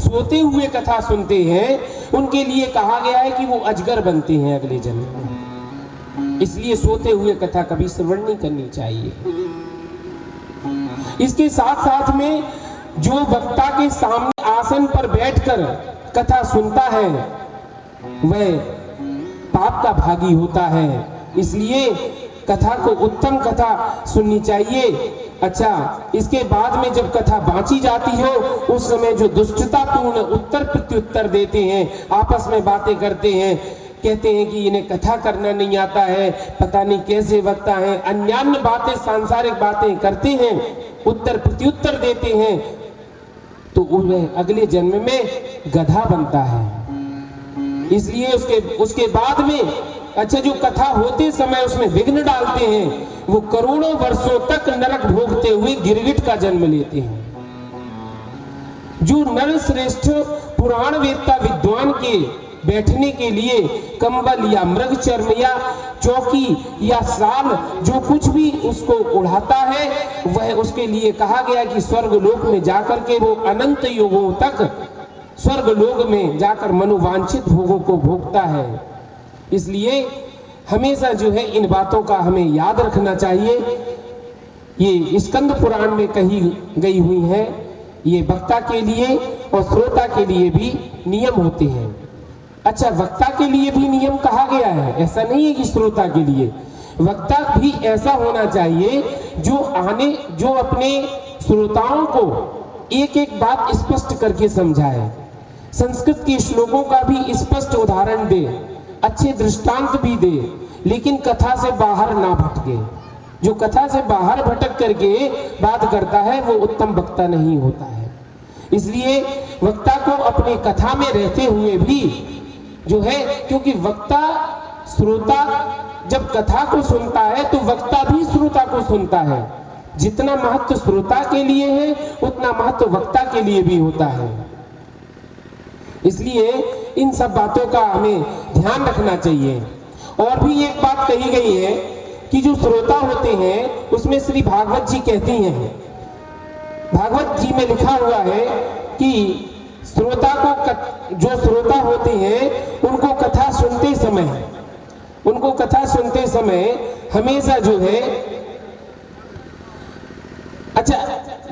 A: सोते हुए कथा सुनते हैं, उनके लिए कहा गया है कि वो अजगर बनते हैं अगले जन्म में। इसलिए सोते हुए कथा कभी श्रवण नहीं करनी चाहिए। इसके साथ साथ में जो वक्ता के सामने आसन पर बैठकर कथा सुनता है वह पाप का भागी होता है। इसलिए कथा को, उत्तम कथा सुननी चाहिए। अच्छा, इसके बाद में जब कथा बांची जाती हो उस समय जो दुष्टतापूर्ण उत्तर प्रत्युत्तर देते हैं, आपस में बातें करते हैं, कहते हैं कि इन्हें कथा करना नहीं आता है, पता नहीं कैसे वक्ता है, अन्यान्य बातें, सांसारिक बातें करते हैं, उत्तर प्रत्युत्तर देते हैं, तो उन्हें अगले जन्म में गधा बनता है। इसलिए उसके बाद में अच्छा जो कथा होते समय उसमें विघ्न डालते हैं, वो करोड़ों वर्षों तक नरक भोगते हुए गिरगिट का जन्म लेते हैं। जो नर श्रेष्ठ पुराण वेदता विद्वान के बैठने के लिए कंबल या मृग चर्म या चौकी या साल जो कुछ भी उसको उड़ाता है, वह उसके लिए कहा गया कि स्वर्ग लोक में जाकर के वो अनंत युगों तक स्वर्ग लोक में जाकर मनोवांछित भोगों को भोगता है। इसलिए हमेशा जो है इन बातों का हमें याद रखना चाहिए। ये स्कंद पुराण में कही गई हुई है। ये वक्ता के लिए और श्रोता के लिए भी नियम होते हैं। अच्छा, वक्ता के लिए भी नियम कहा गया है, ऐसा नहीं है कि श्रोता के लिए। वक्ता भी ऐसा होना चाहिए जो अपने श्रोताओं को एक एक बात स्पष्ट करके समझाए, संस्कृत के श्लोकों का भी स्पष्ट उदाहरण दे, अच्छे दृष्टांत भी दे, लेकिन कथा से बाहर ना भटके। जो कथा से बाहर भटक करके बात करता है वो उत्तम वक्ता नहीं होता है। इसलिए वक्ता को अपनी कथा में रहते हुए भी जो है, क्योंकि वक्ता श्रोता जब कथा को सुनता है तो वक्ता भी श्रोता को सुनता है। जितना महत्व श्रोता के लिए है उतना महत्व वक्ता के लिए भी होता है। इसलिए इन सब बातों का हमें ध्यान रखना चाहिए। और भी एक बात कही गई है कि जो श्रोता होते हैं उसमें श्री भागवत जी कहती हैं, भागवत जी में लिखा हुआ है कि श्रोता को जो श्रोता होते हैं उनको कथा सुनते समय हमेशा जो है, अच्छा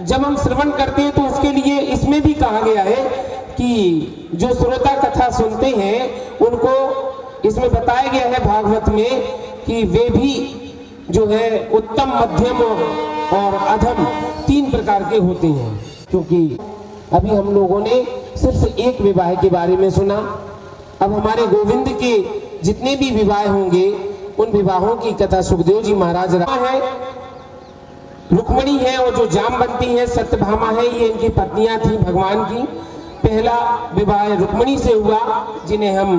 A: जब हम श्रवण करते हैं तो उसके लिए इसमें भी कहा गया है कि जो श्रोता कथा सुनते हैं उनको इसमें बताया गया है भागवत में कि वे भी जो है उत्तम, मध्यम और अधम 3 प्रकार के होते हैं। क्योंकि अभी हम लोगों ने सिर्फ एक विवाह के बारे में सुना, अब हमारे गोविंद के जितने भी विवाह होंगे उन विवाहों की कथा सुखदेव जी महाराज है। रुक्मणी है और जो जामवंती है, सत्यभामा है, ये इनकी पत्नियां थी भगवान की। पहला विवाह रुक्मणी से हुआ जिन्हें हम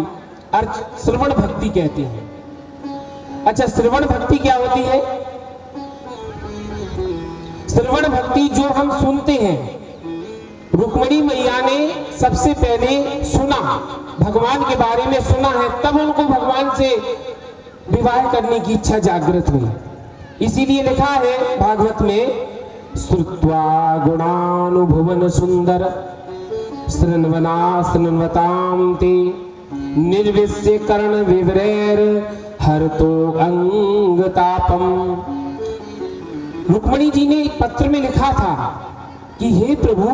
A: श्रवण भक्ति कहते हैं। अच्छा, श्रवण भक्ति क्या होती है? श्रवण भक्ति जो हम सुनते हैं, रुक्मणी मैया ने सबसे पहले सुना, भगवान के बारे में सुना है, तब उनको भगवान से विवाह करने की इच्छा जागृत हुई। इसीलिए लिखा है भागवत में, श्रुत्वा गुणानुभुवन सुंदर शृण्वना शृण्वतां ते निर्विश्य कर्ण विवरैर हरतो अंगतापम। रुक्मणी जी ने पत्र में लिखा था कि हे प्रभु,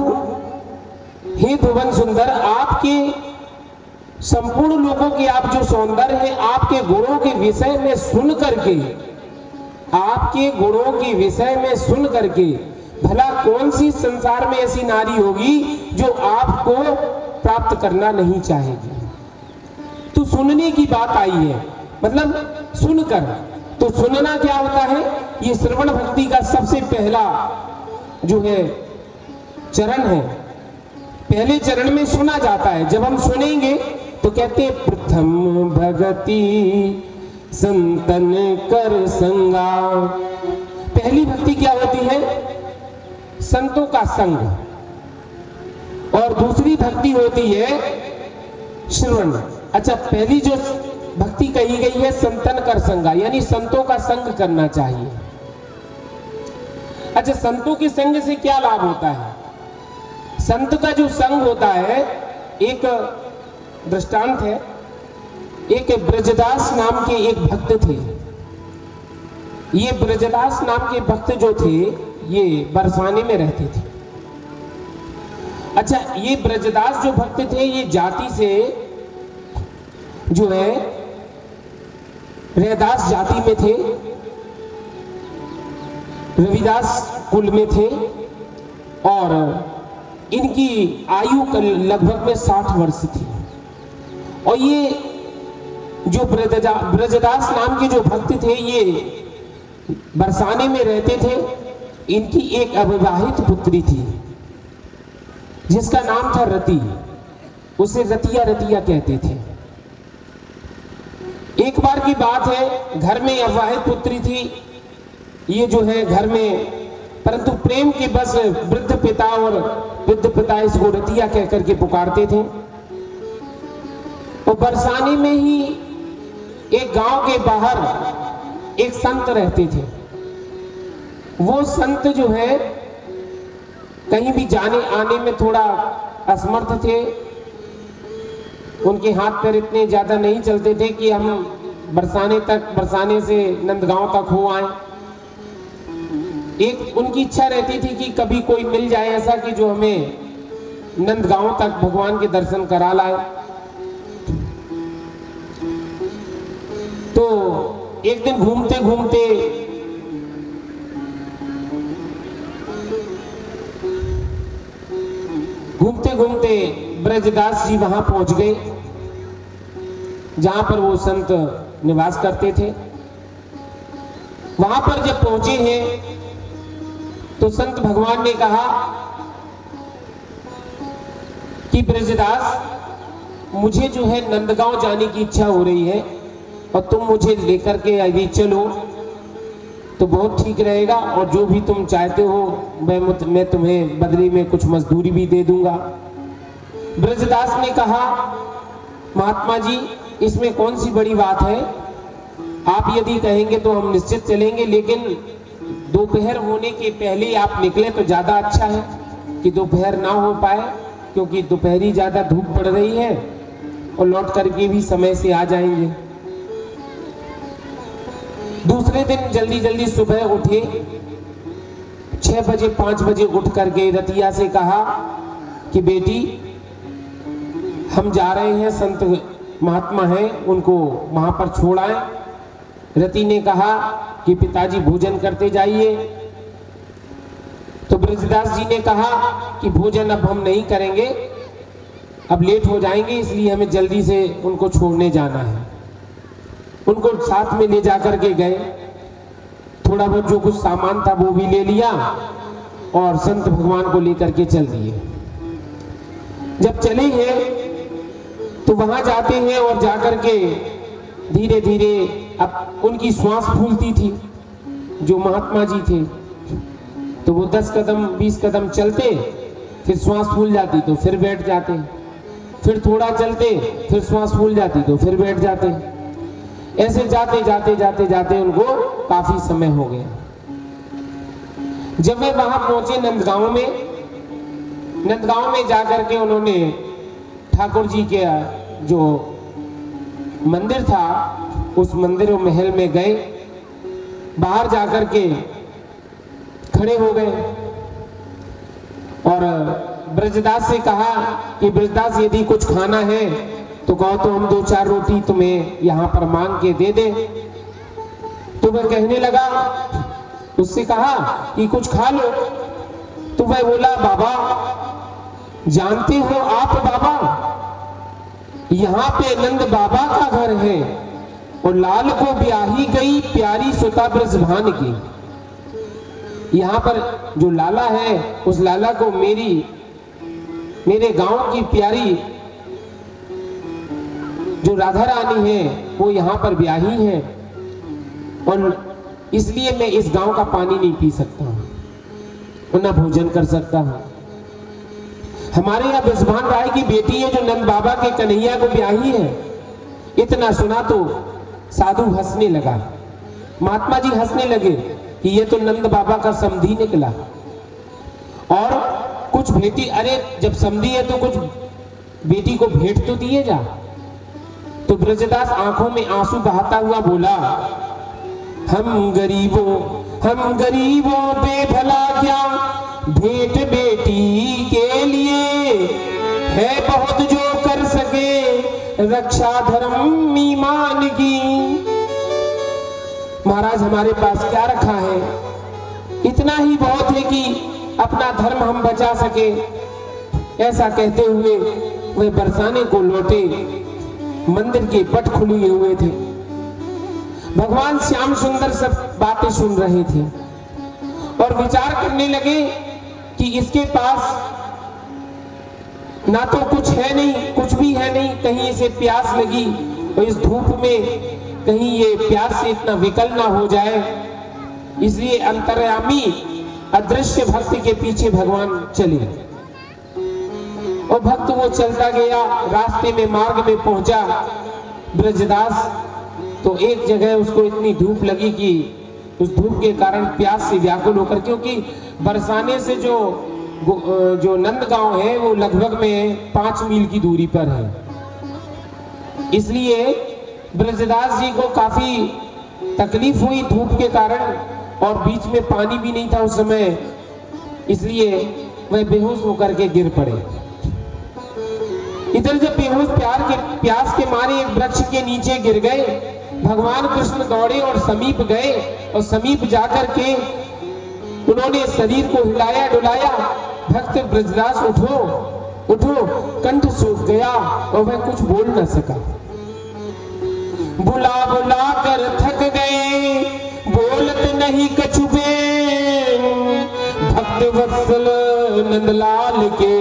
A: हे भुवन सुंदर, आपके संपूर्ण लोगों के आप जो सौंदर्य है, आपके गुणों के विषय में सुन करके भला कौन सी संसार में ऐसी नारी होगी जो आपको प्राप्त करना नहीं चाहेगी। तो सुनने की बात आई है, मतलब सुनकर। तो सुनना क्या होता है? ये श्रवण भक्ति का सबसे पहला जो है चरण है। पहले चरण में सुना जाता है। जब हम सुनेंगे तो कहते हैं प्रथम भगति संतन कर संगा। पहली भक्ति क्या होती है? संतों का संग। और दूसरी भक्ति होती है श्रवण। अच्छा, पहली जो भक्ति कही गई है संतन कर संगा, यानी संतों का संग करना चाहिए। अच्छा, संतों के संग से क्या लाभ होता है? संत का जो संग होता है, एक दृष्टांत है, एक ब्रजदास नाम के एक भक्त थे। ये ब्रजदास नाम के भक्त जो थे ये बरसाने में रहते थे। अच्छा, ये ब्रजदास जो भक्त थे ये जाति से जो है रैदास जाति में थे, रविदास कुल में थे और इनकी आयु लगभग में 60 वर्ष थी। और ये जो ब्रजदास नाम के जो भक्त थे ये बरसाने में रहते थे। इनकी एक अविवाहित पुत्री थी जिसका नाम था रति। उसे रतिया रतिया कहते थे। एक बार की बात है, घर में अविवाहित पुत्री थी। ये जो है घर में, परंतु प्रेम के बस वृद्ध पिता इसको रतिया कह करके पुकारते थे। और बरसाने में ही एक गांव के बाहर एक संत रहते थे। वो संत जो है कहीं भी जाने आने में थोड़ा असमर्थ थे। उनके हाथ पैर इतने ज्यादा नहीं चलते थे कि हम बरसाने से नंदगांव तक हो आए। एक उनकी इच्छा रहती थी कि कभी कोई मिल जाए ऐसा कि जो हमें नंदगांव तक भगवान के दर्शन करा लाए। तो एक दिन घूमते घूमते ब्रजदास जी वहां पहुंच गए जहां पर वो संत निवास करते थे। वहां पर जब पहुंचे हैं तो संत भगवान ने कहा कि ब्रजदास, मुझे जो है नंदगांव जाने की इच्छा हो रही है और तुम मुझे लेकर के यदि चलो तो बहुत ठीक रहेगा, और जो भी तुम चाहते हो मैं तुम्हें बदले में कुछ मजदूरी भी दे दूंगा। ब्रजदास ने कहा, महात्मा जी, इसमें कौन सी बड़ी बात है, आप यदि कहेंगे तो हम निश्चित चलेंगे, लेकिन दोपहर होने के पहले आप निकले तो ज्यादा अच्छा है कि दोपहर ना हो पाए, क्योंकि दोपहरी ज्यादा धूप पड़ रही है और लौट करके भी समय से आ जाएंगे। दूसरे दिन जल्दी सुबह उठे, 6 बजे 5 बजे उठ करके रतिया से कहा कि बेटी, हम जा रहे हैं, संत महात्मा हैं, उनको वहां पर छोड़ आए। रति ने कहा कि पिताजी भोजन करते जाइए। तो ब्रजदास जी ने कहा कि भोजन अब हम नहीं करेंगे, अब लेट हो जाएंगे, इसलिए हमें जल्दी से उनको छोड़ने जाना है। उनको साथ में ले जाकर के गए, थोड़ा बहुत जो कुछ सामान था वो भी ले लिया और संत भगवान को लेकर के चल दिए। जब चले हैं तो वहां जाते हैं और जाकर के धीरे धीरे अब उनकी श्वास फूलती थी। जो महात्मा जी थे तो वो 10 कदम 20 कदम चलते, फिर श्वास फूल जाती तो फिर बैठ जाते, फिर थोड़ा चलते, फिर श्वास फूल जाती तो फिर बैठ जाते। ऐसे जाते उनको काफी समय हो गया। जब वे वहां पहुंचे नंदगांव में जाकर के उन्होंने ठाकुर जी के जो मंदिर था उस मंदिर और महल में गए। बाहर जाकर के खड़े हो गए और ब्रजदास से कहा कि ब्रजदास, यदि कुछ खाना है तो कहो तो हम 2-4 रोटी तुम्हें यहाँ पर मांग के दे दे। तो वह कहने लगा, उससे कहा कि कुछ खा लो। तो वह बोला, बाबा जानते हो आप बाबा, यहाँ पे नंद बाबा का घर है और लाल को ब्याही गई प्यारी सुता ब्रजभान की। यहाँ पर जो लाला है उस लाला को मेरे गांव की प्यारी जो राधा रानी है वो यहाँ पर ब्याही है, और इसलिए मैं इस गांव का पानी नहीं पी सकता हूँ, ना भोजन कर सकता हूँ। हमारे यहाँ ब्रजभान राय की बेटी है जो नंद बाबा के कन्हैया को ब्याही है। इतना सुना तो साधु हंसने लगा। महात्मा जी हंसने लगे कि ये तो नंद बाबा का समधी निकला, और कुछ भेटी, अरे जब समधी है तो कुछ बेटी को भेंट तो दिए जा। तो ब्रजदास आंखों में आंसू बहाता हुआ बोला, हम गरीबों पे भला क्या भेंट बेटी के लिए, है बहुत जो कर सके रक्षा धर्म ईमान की। महाराज हमारे पास क्या रखा है, इतना ही बहुत है कि अपना धर्म हम बचा सके। ऐसा कहते हुए वे बरसाने को लौटे। मंदिर के पट खुले हुए थे। भगवान श्याम सुंदर सब बातें सुन रहे थे और विचार करने लगे कि इसके पास ना तो कुछ है नहीं, कुछ भी है नहीं, कहीं इसे प्यास लगी और इस धूप में कहीं ये प्यास से इतना विकल ना हो जाए, इसलिए अंतर्यामी अदृश्य भक्त के पीछे भगवान चले। और भक्त वो चलता गया, रास्ते में मार्ग में पहुंचा ब्रजदास, तो एक जगह उसको इतनी धूप लगी कि उस धूप के कारण प्यास से व्याकुल होकर, क्योंकि बरसाने से जो नंदगांव है वो लगभग में 5 मील की दूरी पर है, इसलिए ब्रजदास जी को काफी तकलीफ हुई धूप के कारण, और बीच में पानी भी नहीं था उस समय, इसलिए वह बेहोश होकर के गिर पड़े। इधर जब बेहोश प्यास के मारे एक वृक्ष के नीचे गिर गए, भगवान कृष्ण दौड़े और समीप गए, और समीप जाकर के उन्होंने शरीर को हिलाया डुलाया, भक्त ब्रजदास उठो उठो, कंठ सूख गया और वह कुछ बोल न सका। बुला बुला कर थक गए, बोलत नहीं कछुबे, भक्त वत्सल नंदलाल के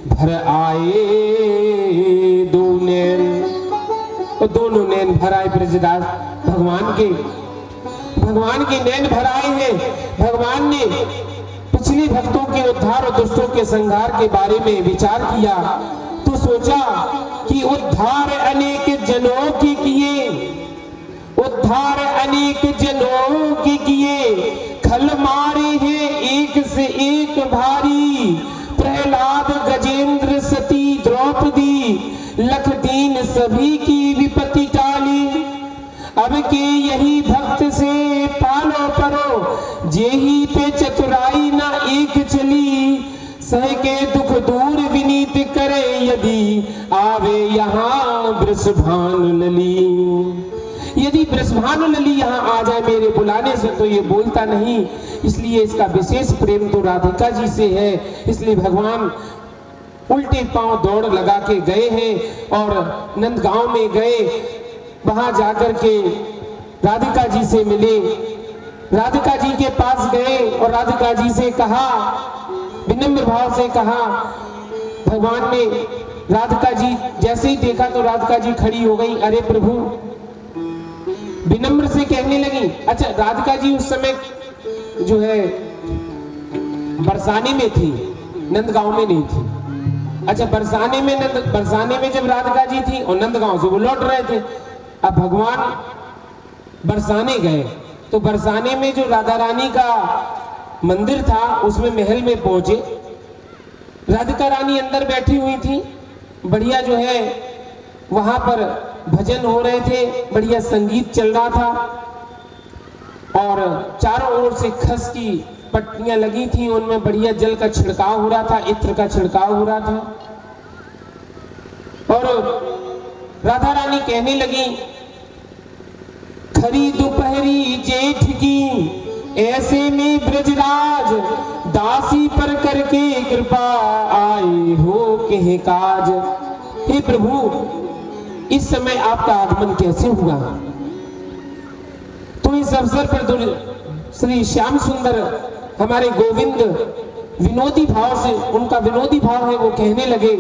A: भर आए दो नैन, और दोनों नैन भर आए ब्रजदास भगवान के नैन भर आए हैं। भगवान ने पिछले भक्तों के उद्धार और दुष्टों के संहार के बारे में विचार किया, तो सोचा कि उद्धार अनेक जनों के किए, उद्धार अनेक जनों के किए, खल मारे हैं एक से एक भारी, प्रहलाद गजेंद्र सती द्रौपदी, लख दीन सभी की विपत्ति टाली, अब के यही भक्त से पालो परो, जेही पे चतुराई ना एक चली, सह के दुख दूर विनीत करे, यदि आवे यहाँ वृषभानु लली। यदि वृषभानु लली यहाँ आ जाए मेरे बुलाने से तो ये बोलता नहीं, इसलिए इसका विशेष प्रेम तो राधिका जी से है, इसलिए भगवान उल्टे पांव दौड़ लगा के गए हैं और नंदगांव में गए, वहां जाकर के राधिका जी से मिले, राधिका जी के पास गए और राधिका जी से कहा, विनम्र भाव से कहा। भगवान ने राधिका जी जैसे ही देखा तो राधिका जी खड़ी हो गई, अरे प्रभु, विनम्र से कहने लगी। अच्छा, राधिका जी उस समय जो है बरसाने में थी, नंदगांव में नहीं थी। अच्छा, बरसाने में जब राधिका जी थी और नंदगांव से वो लौट रहे थे, अब भगवान बरसाने गए तो बरसाने में जो राधा रानी का मंदिर था उसमें महल में पहुंचे, राधिका रानी अंदर बैठी हुई थी, बढ़िया जो है वहां पर भजन हो रहे थे, बढ़िया संगीत चल रहा था और चारों ओर से खस की पट्टियां लगी थी, उनमें बढ़िया जल का छिड़काव हो रहा था, इत्र का छिड़काव हो रहा था। और राधा रानी कहने लगी, खरी दोपहरी जेठ की ऐसे में ब्रजराज, दासी पर करके कृपा आए हो कहे काज। हे प्रभु, इस समय आपका आगमन कैसे हुआ? तो इस अवसर पर श्री श्याम सुंदर हमारे गोविंद विनोदी भाव से, उनका विनोदी भाव है, वो कहने लगे,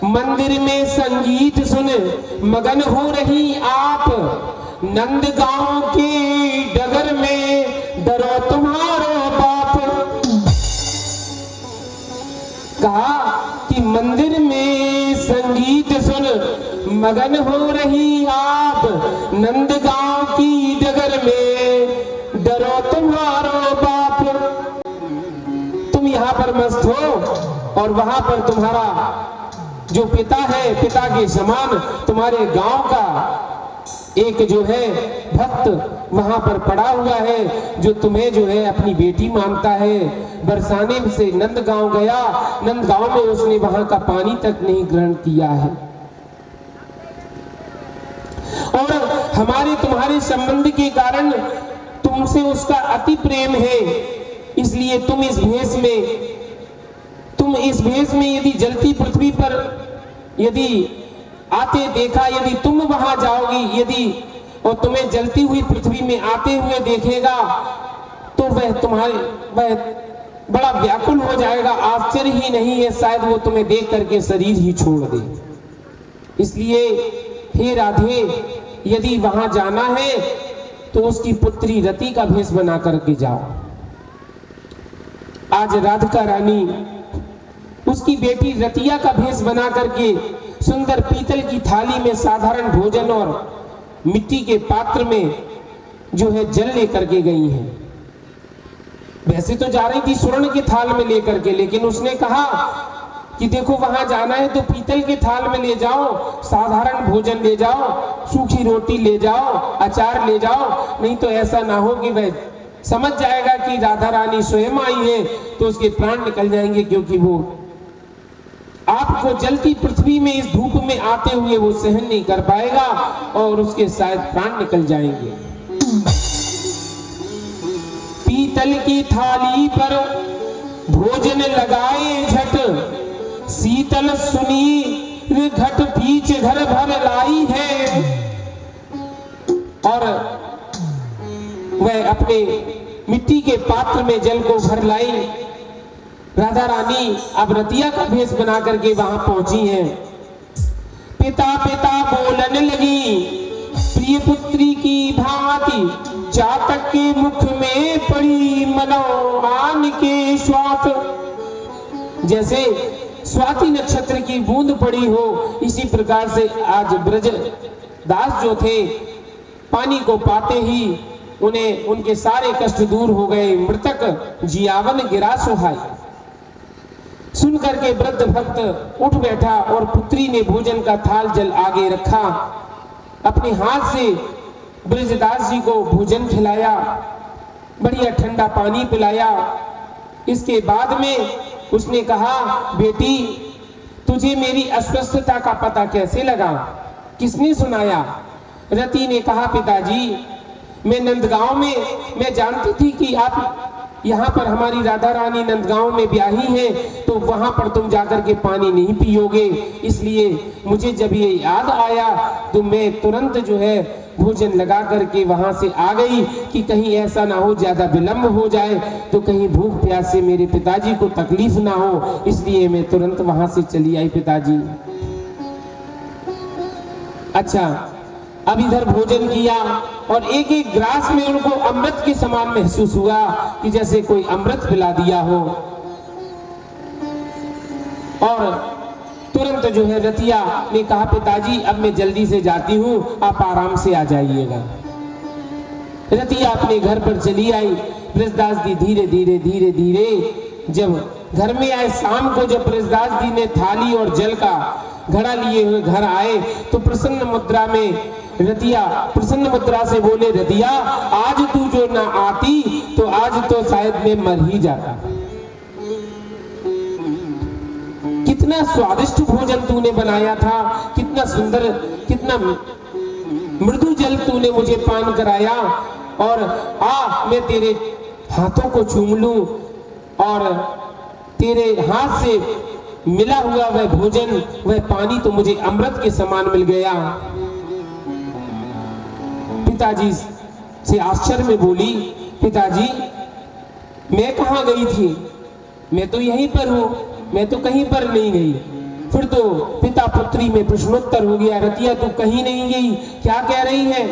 A: मंदिर में संगीत सुन मगन हो रही आप, नंदगांव के डगर में डरो तुम्हारो बाप। कहा कि मंदिर में संगीत सुन मगन हो रही आप, नंदगांव की डगर में डरो तुम्हारो बाप। तुम यहाँ पर मस्त हो और वहां पर तुम्हारा जो पिता है, पिता के समान तुम्हारे गांव का एक जो है भक्त वहां पर पड़ा हुआ है, जो तुम्हें जो है अपनी बेटी मानता है। बरसाने से नंदगांव गया, नंदगांव में उसने वहां का पानी तक नहीं ग्रहण किया है। और हमारे तुम्हारे संबंध के कारण तुमसे उसका अति प्रेम है, इसलिए तुम इस भेष में यदि जलती पृथ्वी पर यदि आते देखा, यदि तुम वहां जाओगी, यदि और तुम्हें जलती हुई पृथ्वी में आते हुए देखेगा तो वह बड़ा व्याकुल हो जाएगा। आश्चर्य ही नहीं है, शायद वो तुम्हें देख करके शरीर ही छोड़ दे। इसलिए हे राधे, यदि वहां जाना है तो उसकी पुत्री रति का भेष बना करके जाओ। आज राधिका रानी उसकी बेटी रतिया का भेष बना करके सुंदर पीतल की थाली में साधारण भोजन और मिट्टी के पात्र में जो है जल लेकर के गई हैं। वैसे तो जा रही थी स्वर्ण के थाल में लेकर के, लेकिन उसने कहा कि देखो वहां जाना है तो पीतल के थाल में ले जाओ, साधारण भोजन ले जाओ, सूखी रोटी ले जाओ, अचार ले जाओ, नहीं तो ऐसा ना हो कि वह समझ जाएगा कि राधा रानी स्वयं आई है तो उसके प्राण निकल जाएंगे, क्योंकि वो आपको जलती पृथ्वी में इस धूप में आते हुए वो सहन नहीं कर पाएगा और उसके शायद प्राण निकल जाएंगे। पीतल की थाली पर भोजन लगाए झट, शीतल सुनी घट पीछ घर भर लाई है। और वह अपने मिट्टी के पात्र में जल को भर लाई। राधा रानी अब रतिया का भेष बना करके वहां पहुंची हैं। पिता पिता बोलन लगी, प्रिय पुत्री की भांति, चातक के मुख में पड़ी मनो आन के स्वात। जैसे स्वाति नक्षत्र की बूंद पड़ी हो, इसी प्रकार से आज ब्रज दास जो थे पानी को पाते ही उन्हें उनके सारे कष्ट दूर हो गए। मृतक जियावन गिरा सुहाई। सुन करके वृद्ध भक्त उठ बैठा और पुत्री ने भोजन का थाल जल आगे रखा, अपने हाथ से ब्रजदास जी को भोजन खिलाया, बढ़िया ठंडा पानी पिलाया। इसके बाद में उसने कहा, बेटी तुझे मेरी अस्वस्थता का पता कैसे लगा, किसने सुनाया? रति ने कहा, पिताजी मैं नंदगांव में, मैं जानती थी कि आप यहाँ पर हमारी राधा रानी नंदगांव में ब्याही है, तो वहां पर तुम जाकर के पानी नहीं पियोगे, इसलिए मुझे जब ये याद आया तो मैं तुरंत जो है भोजन लगा करके वहां से आ गई कि कहीं ऐसा ना हो ज्यादा विलंब हो जाए तो कहीं भूख प्यास से मेरे पिताजी को तकलीफ ना हो, इसलिए मैं तुरंत वहां से चली आई पिताजी। अच्छा, अब इधर भोजन किया और एक एक ग्रास में उनको अमृत के समान महसूस हुआ कि जैसे कोई अमृत पिला दिया हो। और तुरंत जो है रतिया ने कहा, पिताजी अब मैं जल्दी से जाती हूँ, आप आराम से आ जाइएगा। रतिया अपने घर पर चली आई। ब्रजदास जी धीरे धीरे धीरे धीरे जब घर में आए, शाम को जब ब्रजदास जी ने थाली और जल का घड़ा लिए हुए घर आए तो प्रसन्न मुद्रा में रतिया प्रसन्न मुद्रा से बोले, रतिया आज तू जो ना आती तो आज तो शायद मैं मर ही जाता। कितना स्वादिष्ट भोजन तूने बनाया था, कितना सुंदर, कितना मृदु जल तूने मुझे पान कराया, और मैं तेरे हाथों को चूम लूं और तेरे हाथ से मिला हुआ वह भोजन, वह पानी तो मुझे अमृत के समान मिल गया। पिताजी से आश्चर्य में बोली, पिताजी मैं कहाँ गई थी, मैं तो यहीं पर हूँ, मैं तो कहीं पर नहीं गई। फिर तो पिता पुत्री में प्रश्नोत्तर हो गया, रतिया तू कहीं नहीं गई, क्या कह रही है?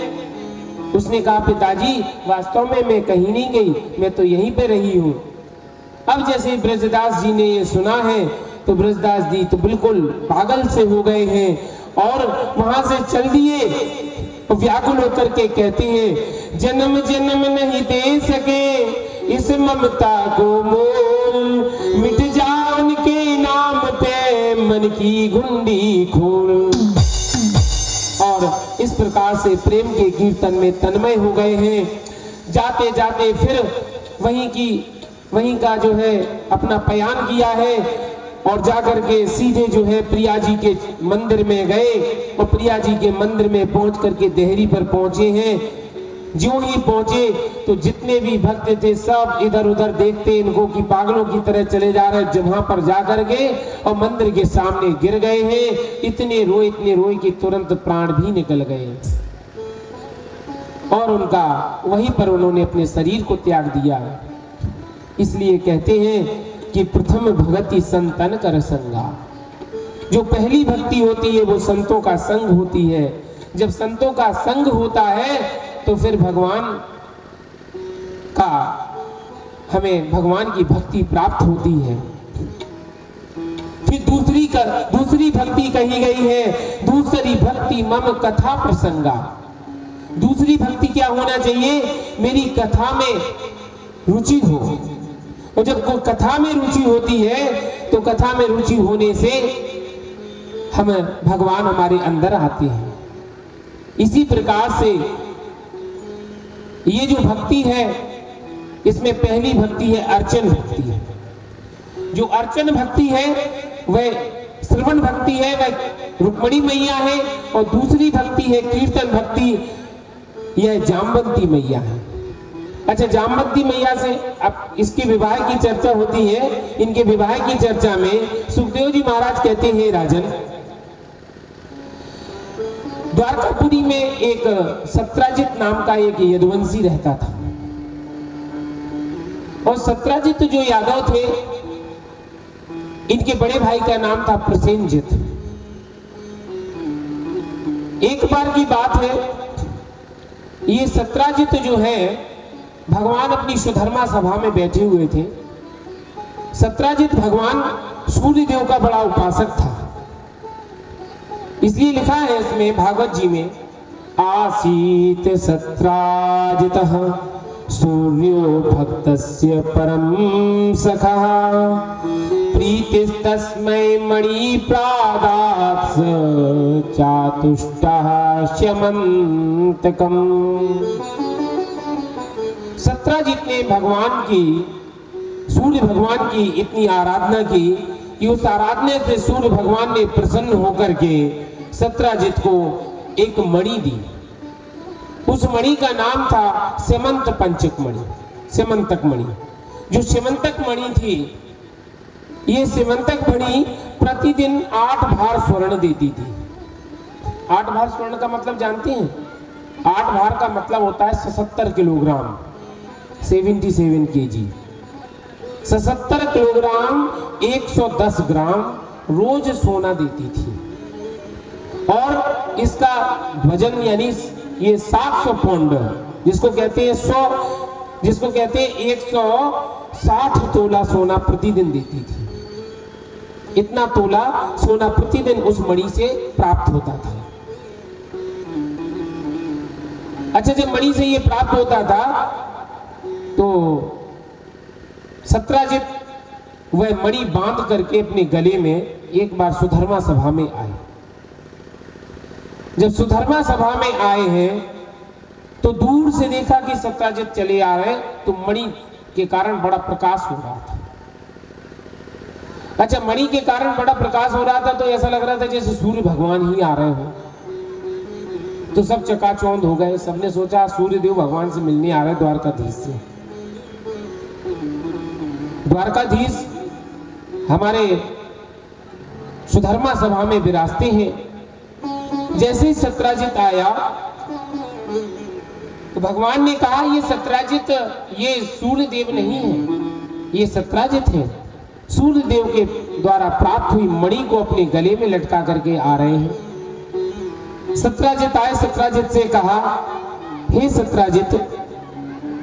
A: उसने कहा, पिताजी वास्तव में मैं कहीं नहीं गई, मैं तो यहीं पे रही हूँ। अब जैसे ब्रजदास जी ने ये सुना है तो ब्रजदास जी तो बिल्कुल पागल से हो गए हैं और वहां से चल दिए। व्याकुल होकर के कहते हैं, जन्म जन्म नहीं दे सके इस ममता को मोल, मिट जा उनके नाम पे मन की गुंडी खोल। और इस प्रकार से प्रेम के कीर्तन में तन्मय हो गए हैं। जाते जाते फिर वहीं का जो है अपना पयान किया है और जाकर के सीधे जो है प्रिया जी के मंदिर में गए और प्रिया जी के मंदिर में पहुंच करके देहरी पर पहुंचे हैं। ज्यों ही पहुंचे तो जितने भी भक्त थे सब इधर उधर देखते इनको कि पागलों की तरह चले जा रहे, जहां पर जाकर के और मंदिर के सामने गिर गए हैं। इतने रोए कि तुरंत प्राण भी निकल गए और उनका वहीं पर उन्होंने अपने शरीर को त्याग दिया। इसलिए कहते हैं कि प्रथम भगति संतन कर संगा, जो पहली भक्ति होती है वो संतों का संग होती है। जब संतों का संग होता है तो फिर भगवान का हमें भगवान की भक्ति प्राप्त होती है। फिर दूसरी भक्ति कही गई है, दूसरी भक्ति मम कथा प्रसंगा। दूसरी भक्ति क्या होना चाहिए? मेरी कथा में रुचि हो। और जब कथा में रुचि होती है तो कथा में रुचि होने से हम भगवान हमारे अंदर आते हैं। इसी प्रकार से ये जो भक्ति है, इसमें पहली भक्ति है अर्चन भक्ति है। जो अर्चन भक्ति है वह श्रवण भक्ति है, वह रुक्मिणी मैया है। और दूसरी भक्ति है कीर्तन भक्ति, यह जामवंती मैया है। अच्छा, जामवंती मैया से अब इसके विवाह की चर्चा होती है। इनके विवाह की चर्चा में सुखदेव जी महाराज कहते हैं, राजन, द्वारकापुरी में एक सत्राजित नाम का एक यदुवंशी रहता था। और सत्राजित जो यादव थे, इनके बड़े भाई का नाम था प्रसेनजित। एक बार की बात है, ये सत्राजित जो है भगवान अपनी सुधर्मा सभा में बैठे हुए थे। सत्राजित भगवान सूर्य देव का बड़ा उपासक था। इसलिए लिखा है इसमें भागवत जी में, आसीत सत्राजितः सूर्यो भक्तस्य परम सखः प्रीतिस्तस्मै मणि प्रादात् चातुष्टः श्यमन्तकम्। सत्राजित ने भगवान की, सूर्य भगवान की इतनी आराधना की कि उस आराधना से सूर्य भगवान ने प्रसन्न होकर के सत्राजित को एक मणि दी। उस मणि का नाम था स्यमंत पंचक मणि, स्यमंतक मणि। जो स्यमंतक मणि थी, ये स्यमंतक मणि प्रतिदिन 8 भार स्वर्ण देती थी। 8 भार स्वर्ण का मतलब जानते हैं? 8 भार का मतलब होता है 77 किलोग्राम, 77 केजी। 77 किलोग्राम 110 ग्राम रोज सोना देती थी। और इसका वजन यानी ये 700 पाउंड, जिसको कहते हैं 160 तोला सोना प्रतिदिन देती थी। इतना तोला सोना प्रतिदिन उस मणि से प्राप्त होता था। अच्छा, जब मणि से ये प्राप्त होता था तो सत्राजित वह मणि बांध करके अपने गले में एक बार सुधर्मा सभा में आए। जब सुधर्मा सभा में आए हैं तो दूर से देखा कि सत्राजित चले आ रहे, तो मणि के कारण बड़ा प्रकाश हो रहा था। अच्छा, मणि के कारण बड़ा प्रकाश हो रहा था तो ऐसा लग रहा था जैसे सूर्य भगवान ही आ रहे हो। तो सब चकाचौंध हो गए। सबने सोचा सूर्य देव भगवान से मिलने आ रहे द्वारकाधीश से। द्वारकाधीश हमारे सुधर्मा सभा में विराजते हैं। जैसे ही सत्राजित आया तो भगवान ने कहा, ये सत्राजित ये सूर्य देव नहीं है, ये सत्राजित है। सूर्य देव के द्वारा प्राप्त हुई मणि को अपने गले में लटका करके आ रहे हैं। सत्राजित आए, सत्राजित से कहा, हे सत्राजित,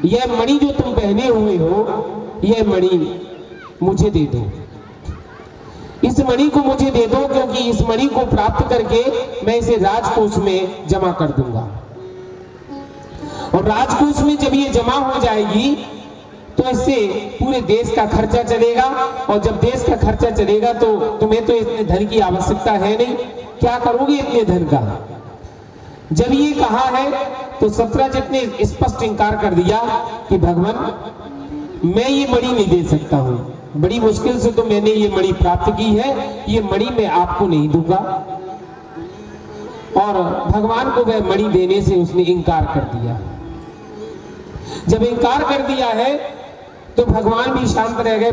A: यह मणि जो तुम पहने हुए हो, यह मणि मुझे दे दो। इस मणि को मुझे दे दो, क्योंकि इस मणि को प्राप्त करके मैं इसे राजकोष में जमा कर दूंगा। और राजकोष में जब ये जमा हो जाएगी तो इससे पूरे देश का खर्चा चलेगा। और जब देश का खर्चा चलेगा तो तुम्हें तो इतने धन की आवश्यकता है नहीं, क्या करोगे इतने धन का? जब ये कहा है तो सत्राजित ने स्पष्ट इंकार कर दिया कि भगवान, मैं ये मणि नहीं दे सकता हूं। बड़ी मुश्किल से तो मैंने ये मणि प्राप्त की है, ये मणि मैं आपको नहीं दूंगा। और भगवान को वह मणि देने से उसने इंकार कर दिया। जब इंकार कर दिया है तो भगवान भी शांत रह गए।